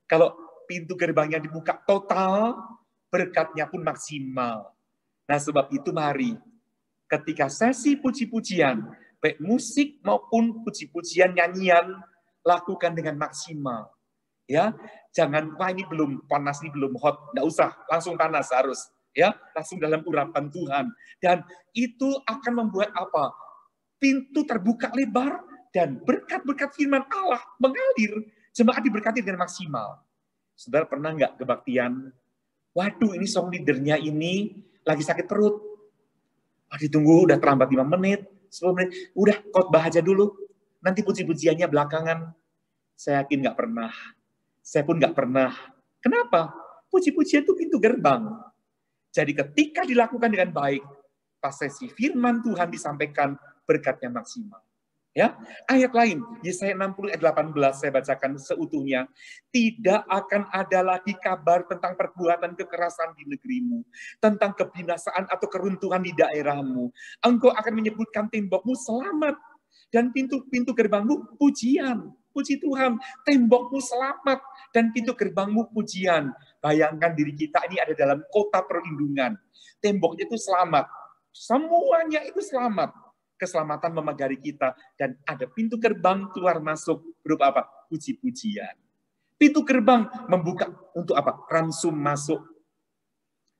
Kalau pintu gerbangnya dibuka total, berkatnya pun maksimal. Nah, sebab itu mari, ketika sesi puji-pujian, baik musik maupun puji-pujian nyanyian, lakukan dengan maksimal. Ya, jangan, wah ini belum panas, ini belum hot, nggak usah, langsung panas harus. Ya, langsung dalam urapan Tuhan. Dan itu akan membuat apa? Pintu terbuka lebar dan berkat-berkat firman Allah mengalir. Jemaat diberkati dengan maksimal. Saudara pernah nggak kebaktian? Waduh, ini song leadernya ini lagi sakit perut. Ditunggu, udah terlambat 5 menit, 10 menit. Udah, khotbah aja dulu. Nanti puji-pujiannya belakangan. Saya yakin nggak pernah. Saya pun nggak pernah. Kenapa? Puji-pujian itu pintu gerbang. Jadi ketika dilakukan dengan baik, pas sesi firman Tuhan disampaikan, berkatnya maksimal. Ya, ayat lain, Yesaya 60 ayat 18, saya bacakan seutuhnya. Tidak akan ada lagi kabar tentang perbuatan kekerasan di negerimu, tentang kebinasaan atau keruntuhan di daerahmu. Engkau akan menyebutkan tembokmu selamat, dan pintu-pintu gerbangmu pujian. Puji Tuhan, tembokmu selamat, dan pintu gerbangmu pujian. Bayangkan diri kita ini ada dalam kota perlindungan. Temboknya itu selamat, semuanya itu selamat. Keselamatan memagari kita, dan ada pintu gerbang keluar masuk berupa apa? Puji-pujian. Pintu gerbang membuka untuk apa? Ransum masuk,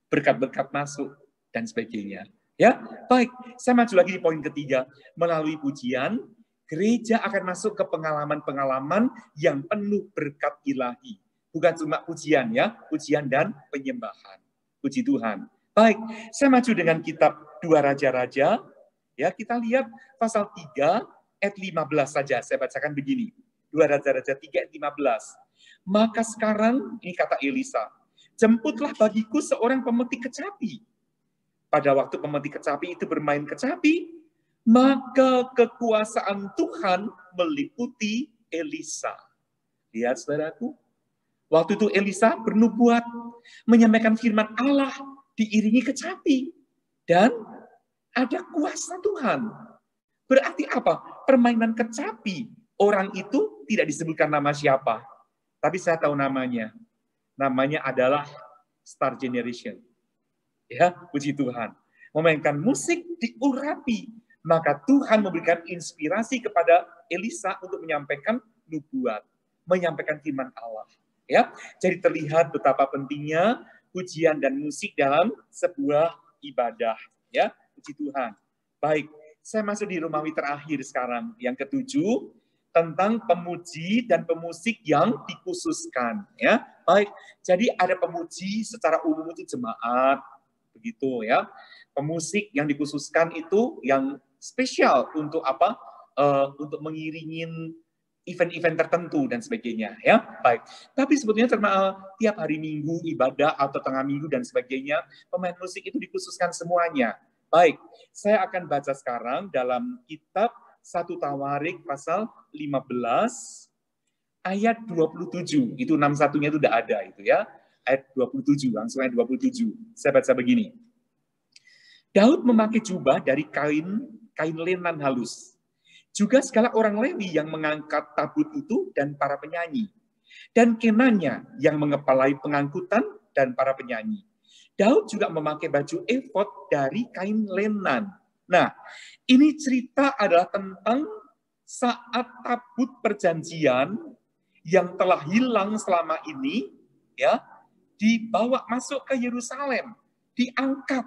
berkat-berkat masuk, dan sebagainya. Ya, baik. Saya maju lagi di poin ketiga. Melalui pujian, gereja akan masuk ke pengalaman-pengalaman yang penuh berkat ilahi. Bukan cuma pujian ya, pujian dan penyembahan. Puji Tuhan. Baik, saya maju dengan kitab 2 Raja-Raja. Ya, kita lihat pasal 3 ayat 15 saja, saya bacakan begini. 2 Raja-Raja 3 ayat 15. Maka sekarang, ini kata Elisa, jemputlah bagiku seorang pemetik kecapi. Pada waktu pemetik kecapi itu bermain kecapi, maka kekuasaan Tuhan meliputi Elisa. Lihat saudaraku, waktu itu Elisa bernubuat, menyampaikan firman Allah, diiringi kecapi. Dan ada kuasa Tuhan. Berarti apa? Permainan kecapi. Orang itu tidak disebutkan nama siapa. Tapi saya tahu namanya. Namanya adalah Star Generation. Ya, puji Tuhan. Memainkan musik diurapi. Maka Tuhan memberikan inspirasi kepada Elisa untuk menyampaikan nubuat. Menyampaikan firman Allah. Ya, jadi terlihat betapa pentingnya pujian dan musik dalam sebuah ibadah. Ya, puji Tuhan. Baik, saya masuk di Romawi terakhir sekarang, yang ketujuh, tentang pemuji dan pemusik yang dikhususkan. Ya, baik. Jadi ada pemuji secara umum itu jemaat, begitu ya. Pemusik yang dikhususkan itu yang spesial untuk apa? Untuk mengiringin event-event tertentu dan sebagainya. Ya, baik. Tapi sebetulnya tiap hari Minggu ibadah atau tengah minggu dan sebagainya, pemain musik itu dikhususkan semuanya. Baik, saya akan baca sekarang dalam kitab 1 Tawarik pasal 15 ayat 27. Itu 61-nya itu udah ada itu ya. Ayat 27, langsung ayat 27. Saya baca begini. Daud memakai jubah dari kain lenan halus. Juga segala orang Lewi yang mengangkat tabut itu dan para penyanyi. Dan kenanya yang mengepalai pengangkutan dan para penyanyi. Daud juga memakai baju efod dari kain lenan. Nah, ini cerita adalah tentang saat tabut perjanjian yang telah hilang selama ini, ya, dibawa masuk ke Yerusalem, diangkat,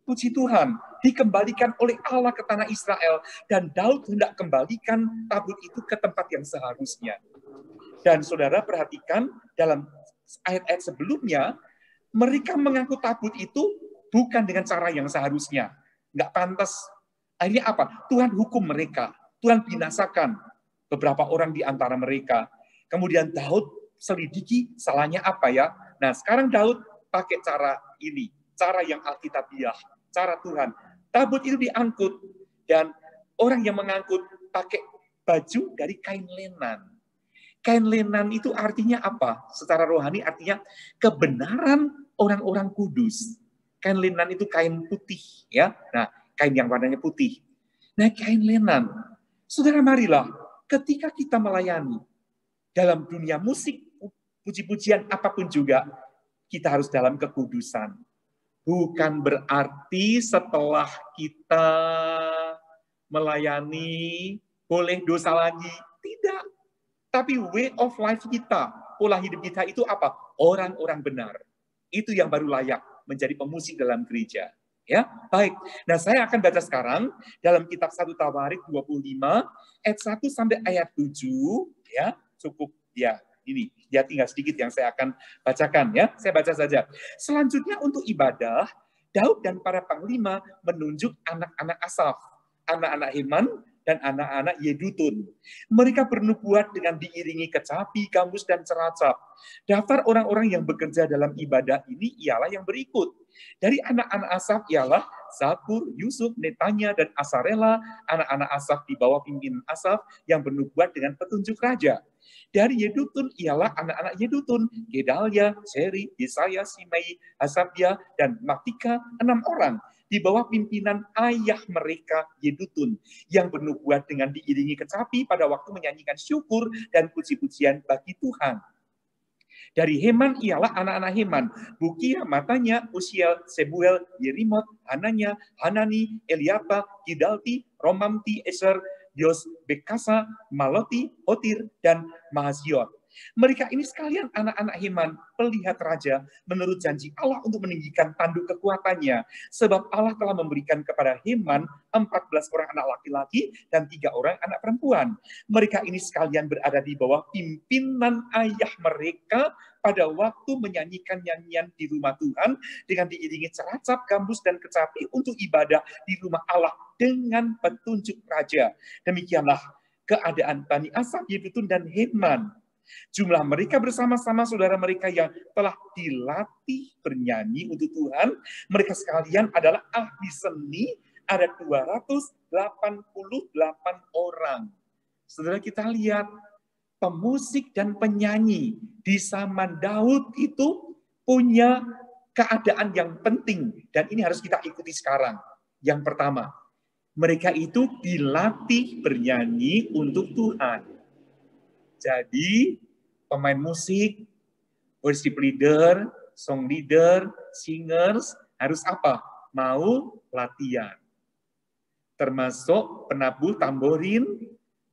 puji Tuhan, dikembalikan oleh Allah ke tanah Israel, dan Daud hendak kembalikan tabut itu ke tempat yang seharusnya. Dan saudara perhatikan dalam ayat-ayat sebelumnya, mereka mengangkut tabut itu bukan dengan cara yang seharusnya. Nggak pantas. Akhirnya apa? Tuhan hukum mereka. Tuhan binasakan beberapa orang di antara mereka. Kemudian Daud selidiki salahnya apa ya. Nah sekarang Daud pakai cara ini. Cara yang alkitabiah. Cara Tuhan. Tabut itu diangkut. Dan orang yang mengangkut pakai baju dari kain lenan. Kain lenan itu artinya apa? Secara rohani artinya kebenaran orang-orang kudus. Kain lenan itu kain putih, ya. Nah, kain yang warnanya putih. Nah, kain lenan. Saudara, marilah ketika kita melayani dalam dunia musik, puji-pujian apapun juga, kita harus dalam kekudusan. Bukan berarti setelah kita melayani boleh dosa lagi. Tidak. Tapi way of life kita, pola hidup kita itu apa? Orang-orang benar. Itu yang baru layak menjadi pemusik dalam gereja. Ya, baik. Nah, saya akan baca sekarang dalam kitab 1 Tawarik 25 ayat 1 sampai ayat 7, ya. Cukup ya, ini. Ya tinggal sedikit yang saya akan bacakan ya. Saya baca saja. Selanjutnya untuk ibadah, Daud dan para panglima menunjuk anak-anak Asaf, anak-anak Heman dan anak-anak Yedutun. Mereka bernubuat dengan diiringi kecapi, gambus, dan ceracap. Daftar orang-orang yang bekerja dalam ibadah ini ialah yang berikut. Dari anak-anak Asaf ialah Zakur, Yusuf, Netanya, dan Asarela. Anak-anak Asaf di bawah pimpinan Asaf yang bernubuat dengan petunjuk raja. Dari Yedutun ialah anak-anak Yedutun, Gedalia, Seri, Yesaya, Simei, Hasabia, dan Matika, 6 orang. Di bawah pimpinan ayah mereka, Yedutun, yang bernubuat dengan diiringi kecapi pada waktu menyanyikan syukur dan puji-pujian bagi Tuhan. Dari Heman ialah anak-anak Heman, Bukia, Matanya, Usiel, Sebuel, Yerimot, Hananya, Hanani, Eliapa, Gidalti, Romamti, Eser, Yos, Bekasa, Maloti, Hotir, dan Mahaziot. Mereka ini sekalian anak-anak Heman, pelihat raja, menurut janji Allah untuk meninggikan tanduk kekuatannya. Sebab Allah telah memberikan kepada Heman 14 orang anak laki-laki dan 3 orang anak perempuan. Mereka ini sekalian berada di bawah pimpinan ayah mereka pada waktu menyanyikan nyanyian di rumah Tuhan dengan diiringi ceracap, gambus, dan kecapi untuk ibadah di rumah Allah dengan petunjuk raja. Demikianlah keadaan Bani Asaf, Yedutun, dan Heman. Jumlah mereka bersama-sama saudara mereka yang telah dilatih bernyanyi untuk Tuhan, mereka sekalian adalah ahli seni, ada 288 orang. Saudara, kita lihat pemusik dan penyanyi di zaman Daud itu punya keadaan yang penting, dan ini harus kita ikuti sekarang. Yang pertama, mereka itu dilatih bernyanyi untuk Tuhan. Jadi, pemain musik, worship leader, song leader, singers, harus apa? Mau latihan. Termasuk penabuh tamborin,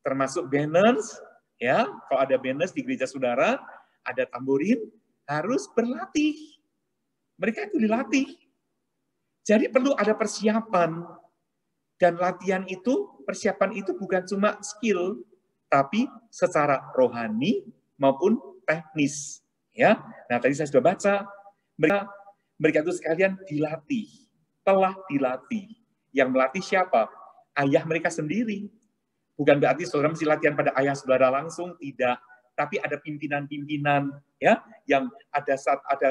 termasuk banners, ya, kalau ada banners di gereja saudara, ada tamborin, harus berlatih. Mereka itu dilatih. Jadi perlu ada persiapan. Dan latihan itu, persiapan itu bukan cuma skill, tapi secara rohani maupun teknis. Ya, nah tadi saya sudah baca, mereka itu sekalian dilatih, telah dilatih. Yang melatih siapa? Ayah mereka sendiri. Bukan berarti saudara mesti latihan pada ayah saudara langsung, tidak. Tapi ada pimpinan-pimpinan, ya, yang ada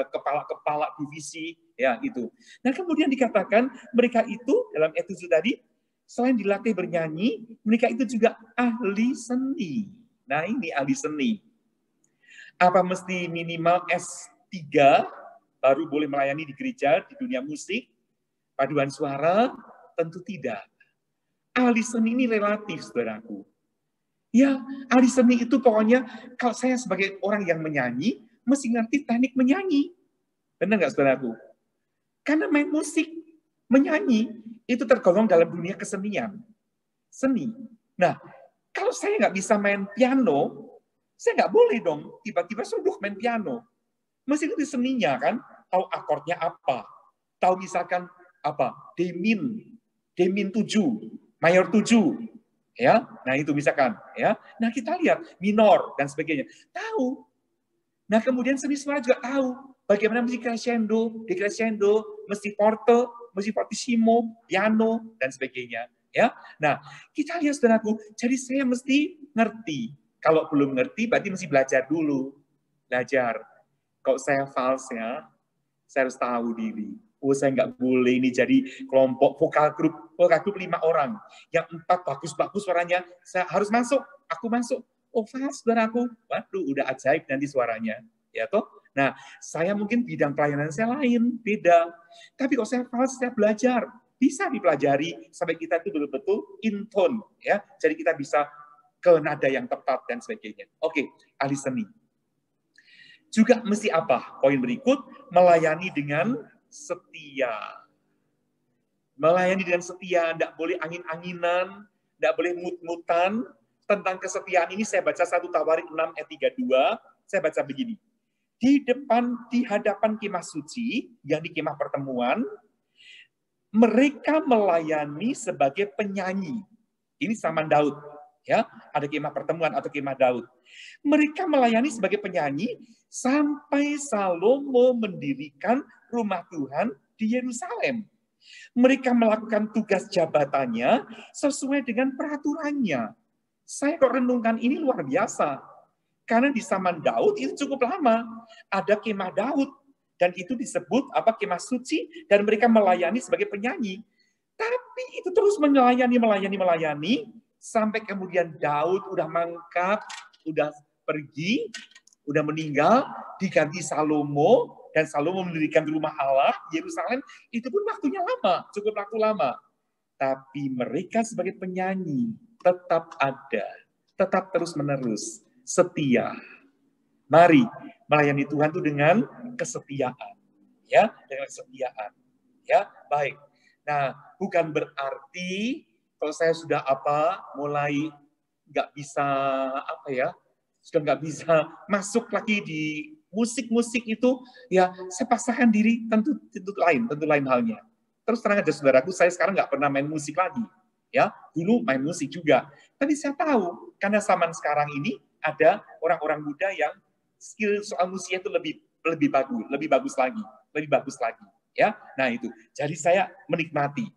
kepala-kepala divisi, ya itu. Nah kemudian dikatakan mereka itu dalam ayat 7 tadi, selain dilatih bernyanyi, mereka itu juga ahli seni. Nah ini ahli seni. Apa mesti minimal S3 baru boleh melayani di gereja, di dunia musik, paduan suara? Tentu tidak. Ahli seni ini relatif, saudaraku. Ya, ahli seni itu pokoknya, kalau saya sebagai orang yang menyanyi, mesti ngerti teknik menyanyi. Benar nggak, saudaraku? Karena main musik, menyanyi, itu tergolong dalam dunia kesenian. Seni. Nah, kalau saya nggak bisa main piano, saya nggak boleh dong tiba-tiba suruh main piano. Mesti ngerti seninya kan, tahu akordnya apa, tahu misalkan apa, D-min 7, mayor 7, ya. Nah itu misalkan, ya. Nah kita lihat minor dan sebagainya, tahu. Nah kemudian seni suara juga tahu bagaimana mesti crescendo, decrescendo, mesti forte, mesti fortissimo, piano, dan sebagainya. Ya, nah kita lihat saudaraku, jadi saya mesti ngerti. Kalau belum ngerti, berarti mesti belajar dulu. Belajar. Kalau saya falsnya, saya harus tahu diri. Oh, saya nggak boleh ini jadi kelompok vokal grup 5 orang. Yang 4 bagus-bagus suaranya, saya harus masuk. Aku masuk. Oh, fals, saudaraku. Waduh, udah ajaib nanti suaranya. Ya toh? Nah, saya mungkin bidang pelayanan saya lain, beda. Tapi kalau saya fals, saya belajar. Bisa dipelajari sampai kita itu betul-betul in tone. Ya. Jadi kita bisa ke nada yang tepat dan sebagainya. Oke, ahli seni. Juga mesti apa? Poin berikut, melayani dengan setia. Melayani dengan setia, tidak boleh angin-anginan, tidak boleh mut-mutan. Tentang kesetiaan ini saya baca 1 Tawarik 6 ayat 32, saya baca begini. Di hadapan kemah suci, yang di kemah pertemuan, mereka melayani sebagai penyanyi. Ini zaman Daud. Ya, ada kemah pertemuan atau kemah Daud. Mereka melayani sebagai penyanyi sampai Salomo mendirikan rumah Tuhan di Yerusalem. Mereka melakukan tugas jabatannya sesuai dengan peraturannya. Saya kok renungkan ini luar biasa. Karena di zaman Daud itu cukup lama. Ada kemah Daud. Dan itu disebut kemah suci. Dan mereka melayani sebagai penyanyi. Tapi itu terus melayani. Sampai kemudian Daud udah mangkat, udah pergi, udah meninggal, diganti Salomo, dan Salomo mendirikan rumah Allah, Yerusalem, itu pun waktunya lama, cukup waktu lama. Tapi mereka sebagai penyanyi tetap ada, tetap terus-menerus, setia. Mari melayani Tuhan itu dengan kesetiaan. Ya, dengan kesetiaan. Ya, baik. Nah, bukan berarti kalau saya sudah mulai nggak bisa sudah nggak bisa masuk lagi di musik-musik itu, ya saya pasrahkan diri, tentu lain halnya. Terus terang aja saudaraku, saya sekarang nggak pernah main musik lagi. Ya, dulu main musik juga. Tapi saya tahu, karena zaman sekarang ini ada orang-orang muda yang skill soal musik itu lebih bagus lagi. Ya, nah itu. Jadi saya menikmati.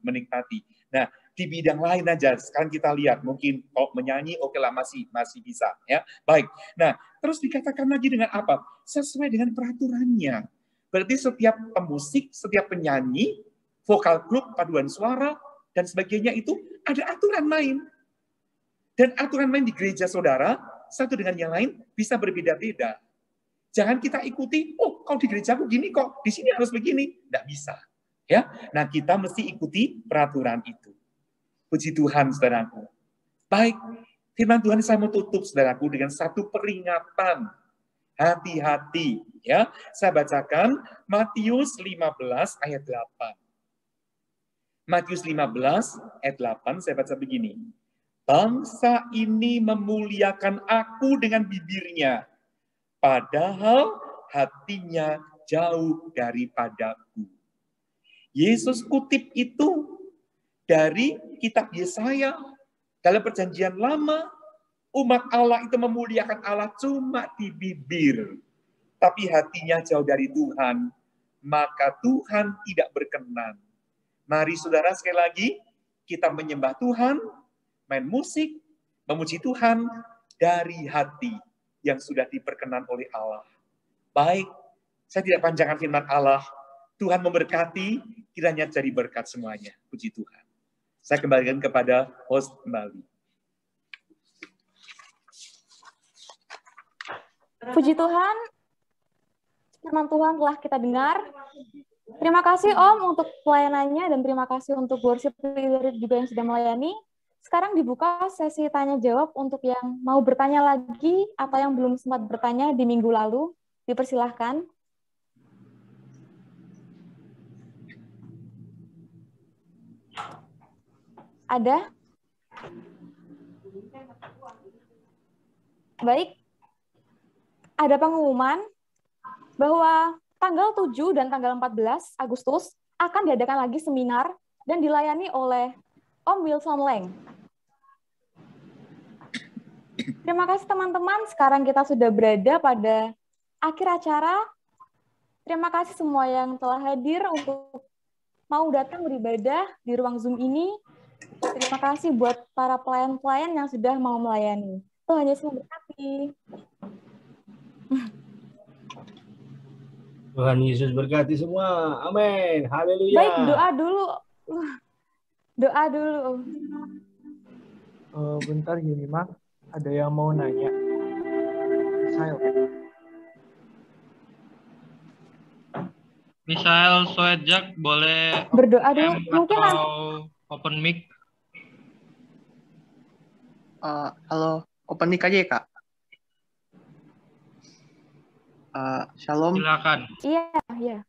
Nah, di bidang lain aja. Sekarang kita lihat, mungkin kalau menyanyi, oke lah masih bisa. Ya, baik. Nah, terus dikatakan lagi dengan apa? Sesuai dengan peraturannya. Berarti setiap pemusik, setiap penyanyi, vokal grup, paduan suara, dan sebagainya itu ada aturan main. Dan aturan main di gereja saudara, satu dengan yang lain bisa berbeda-beda. Jangan kita ikuti, oh kalau di gerejaku gini kok, di sini harus begini. Tidak bisa. Ya, nah kita mesti ikuti peraturan itu. Puji Tuhan, saudaraku. Baik, firman Tuhan saya mau tutup, saudaraku, dengan satu peringatan. Hati-hati. Ya, saya bacakan Matius 15 ayat 8. Matius 15 ayat 8, saya baca begini. Bangsa ini memuliakan aku dengan bibirnya, padahal hatinya jauh daripadaku. Yesus kutip itu dari kitab Yesaya. Dalam perjanjian lama, umat Allah itu memuliakan Allah cuma di bibir. Tapi hatinya jauh dari Tuhan, maka Tuhan tidak berkenan. Mari saudara sekali lagi, kita menyembah Tuhan, main musik, memuji Tuhan dari hati yang sudah diperkenan oleh Allah. Baik, saya tidak panjangkan firman Allah. Tuhan memberkati, kiranya jadi berkat semuanya. Puji Tuhan. Saya kembalikan kepada host kembali. Puji Tuhan, firman Tuhan telah kita dengar. Terima kasih Om untuk pelayanannya dan terima kasih untuk worship leader juga yang sudah melayani. Sekarang dibuka sesi tanya jawab untuk yang mau bertanya lagi atau yang belum sempat bertanya di minggu lalu. Dipersilahkan. Ada? Baik. Ada pengumuman bahwa tanggal 7 dan tanggal 14 Agustus akan diadakan lagi seminar dan dilayani oleh Om Wilson Leng. Terima kasih teman-teman, sekarang kita sudah berada pada akhir acara. Terima kasih semua yang telah hadir untuk mau datang beribadah di ruang Zoom ini. Terima kasih buat para pelayan-pelayan yang sudah mau melayani. Tuhan Yesus memberkati. Tuhan Yesus berkati semua. Amin. Haleluya. Baik, doa dulu. Doa dulu. Bentar gini, Mak. Ada yang mau nanya. Misael Soejak boleh berdoa dulu. Mungkin atau open mic. Halo, open mic aja ya, Kak? Shalom. Silakan. Iya.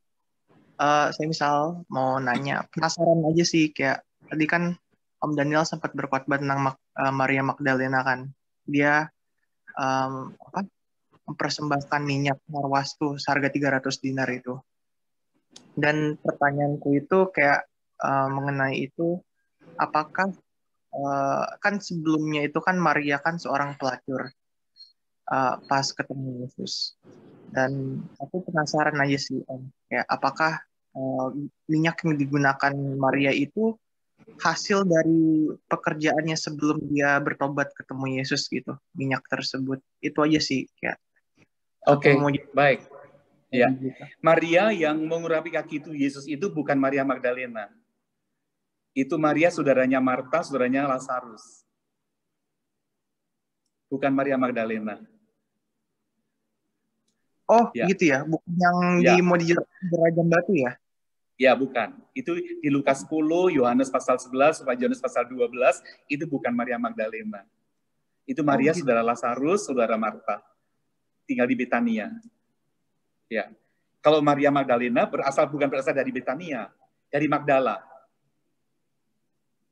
Saya misal mau nanya, penasaran aja sih, kayak tadi kan Om Daniel sempat berkhotbah tentang Maria Magdalena kan. Dia mempersembahkan minyak marwastu seharga 300 dinar itu. Dan pertanyaanku itu kayak mengenai itu, apakah kan sebelumnya itu kan Maria kan seorang pelacur pas ketemu Yesus. Dan aku penasaran aja sih Om, kayak apakah minyak yang digunakan Maria itu hasil dari pekerjaannya sebelum dia bertobat ketemu Yesus gitu, minyak tersebut. Itu aja sih kayak. Oke, baik. Ya. Maria yang mengurapi kaki itu Yesus itu bukan Maria Magdalena. Itu Maria saudaranya Marta, saudaranya Lazarus. Bukan Maria Magdalena. Oh, ya. Gitu ya? Bukan yang mau dirajam batu ya? Ya, bukan. Itu di Lukas 10, Yohanes pasal 11, Yohanes pasal 12, itu bukan Maria Magdalena. Itu Maria gitu. Saudara Lazarus, saudara Marta. Tinggal di Betania. Ya. Kalau Maria Magdalena bukan berasal dari Betania, dari Magdala.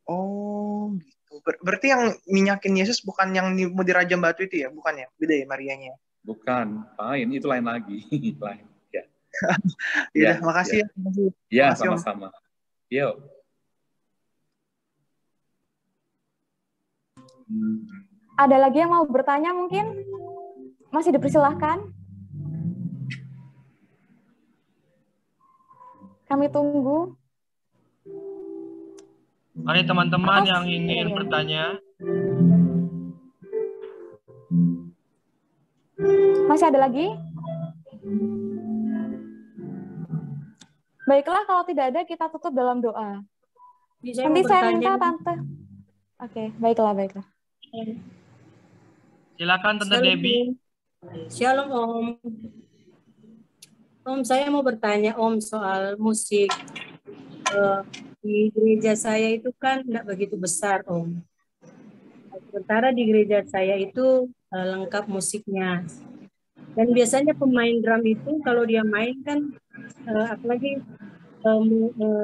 Oh, gitu. Berarti yang minyakin Yesus bukan yang mau dirajam batu itu ya? Bukan ya? Beda ya Marianya? Bukan, lain. Itu lain lagi. Lain. Ya. Ya, makasih ya. Ya, Makasih, Om. sama-sama. Yuk. Ada lagi yang mau bertanya mungkin? Masih dipersilahkan. Kami tunggu. Mari teman-teman yang ingin bertanya. Masih ada lagi? Baiklah, kalau tidak ada kita tutup dalam doa. Nanti saya minta Tante. Oke, baiklah. Silakan Tante Debbie. Shalom Om. Om, saya mau bertanya Om soal musik. Di gereja saya itu kan tidak begitu besar Om. Sementara di gereja saya itu lengkap musiknya. Dan biasanya pemain drum itu kalau dia main kan, apalagi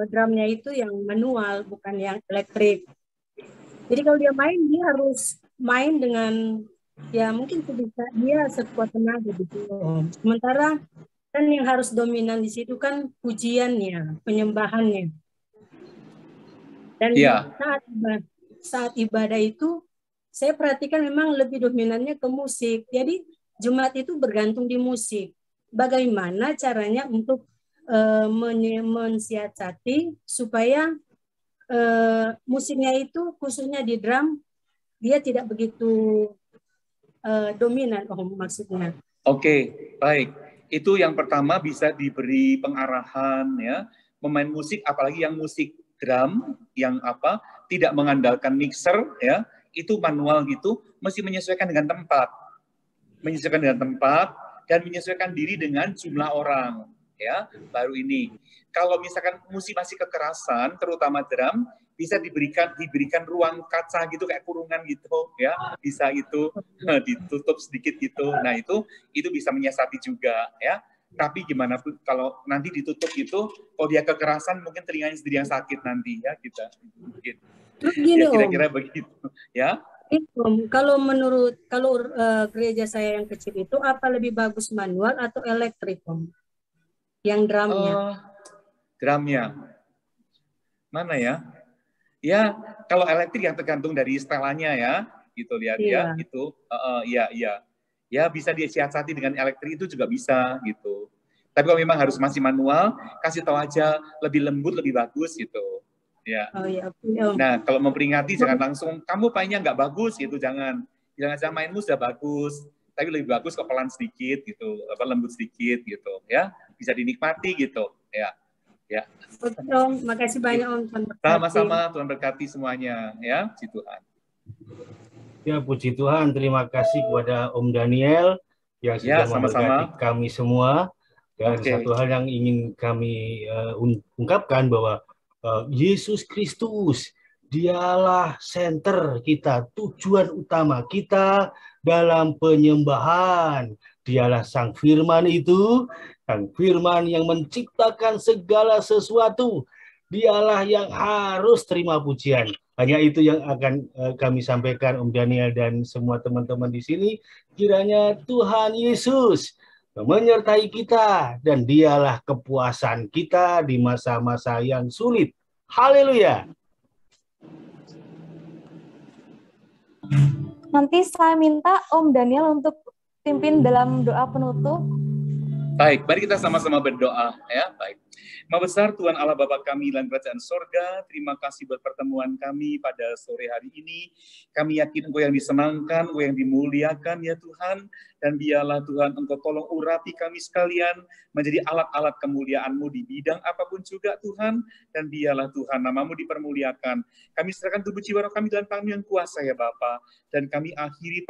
drumnya itu yang manual, bukan yang elektrik. Jadi kalau dia harus main dengan, ya mungkin sebisa dia sekuat tenaga gitu Om. Sementara kan yang harus dominan di situ kan pujiannya, penyembahannya. Dan saat ibadah itu saya perhatikan memang lebih dominannya ke musik. Jadi Jumat itu bergantung di musik. Bagaimana caranya untuk mensiasati supaya musiknya itu khususnya di drum dia tidak begitu dominan maksudnya. Oke, baik. Itu yang pertama bisa diberi pengarahan ya. Pemain musik apalagi yang musik drum yang tidak mengandalkan mixer ya, itu manual gitu, mesti menyesuaikan dengan tempat. Menyesuaikan dengan tempat dan menyesuaikan diri dengan jumlah orang ya. Baru ini. Kalau misalkan musik masih kekerasan terutama drum, bisa diberikan ruang kaca gitu kayak kurungan gitu ya, bisa itu ditutup sedikit gitu. Nah itu bisa menyiasati juga ya. Tapi gimana pun kalau nanti ditutup gitu, kalau dia kekerasan mungkin telinganya sendiri yang sakit nanti ya kita. Terus gini ya, kira-kira begitu ya. Kalau gereja saya yang kecil itu apa lebih bagus manual atau elektrik Om? Yang drumnya? Drumnya mana ya? Ya, kalau elektrik yang tergantung dari setelannya ya, gitu lihat ya, itu, ya bisa disiasati dengan elektrik itu juga bisa gitu. Tapi kalau memang harus masih manual, kasih tahu aja lebih lembut lebih bagus gitu, ya. Nah, kalau memperingati jangan langsung kamu mainnya nggak bagus gitu, jangan mainmu sudah bagus, tapi lebih bagus kok pelan sedikit gitu, lembut sedikit gitu, ya, bisa dinikmati gitu, ya. Ya. Om, makasih banyak Om. Sama-sama, Tuhan berkati semuanya ya, puji Tuhan. Ya, puji Tuhan, terima kasih kepada Om Daniel yang sudah memberkati kami semua. Dan satu hal yang ingin kami ungkapkan bahwa Yesus Kristus, dialah center kita, tujuan utama kita dalam penyembahan. Dialah Sang Firman itu, Sang Firman yang menciptakan segala sesuatu. Dialah yang harus terima pujian. Hanya itu yang akan kami sampaikan Om Daniel dan semua teman-teman di sini. Kiranya Tuhan Yesus menyertai kita dan dialah kepuasan kita di masa-masa yang sulit. Haleluya. Nanti saya minta Om Daniel untuk pimpin dalam doa penutup. Baik, mari kita sama-sama berdoa ya. Baik. Maha besar Tuhan Allah Bapa kami dalam kerajaan sorga, terima kasih buat pertemuan kami pada sore hari ini. Kami yakin Engkau yang disenangkan, Engkau yang dimuliakan ya Tuhan. Dan biarlah Tuhan Engkau tolong urapi kami sekalian menjadi alat-alat kemuliaan-Mu di bidang apapun juga Tuhan. Dan biarlah Tuhan nama-Mu dipermuliakan. Kami serahkan tubuh jiwa roh kami dalam tangan yang kuasa ya Bapa. Dan kami akhiri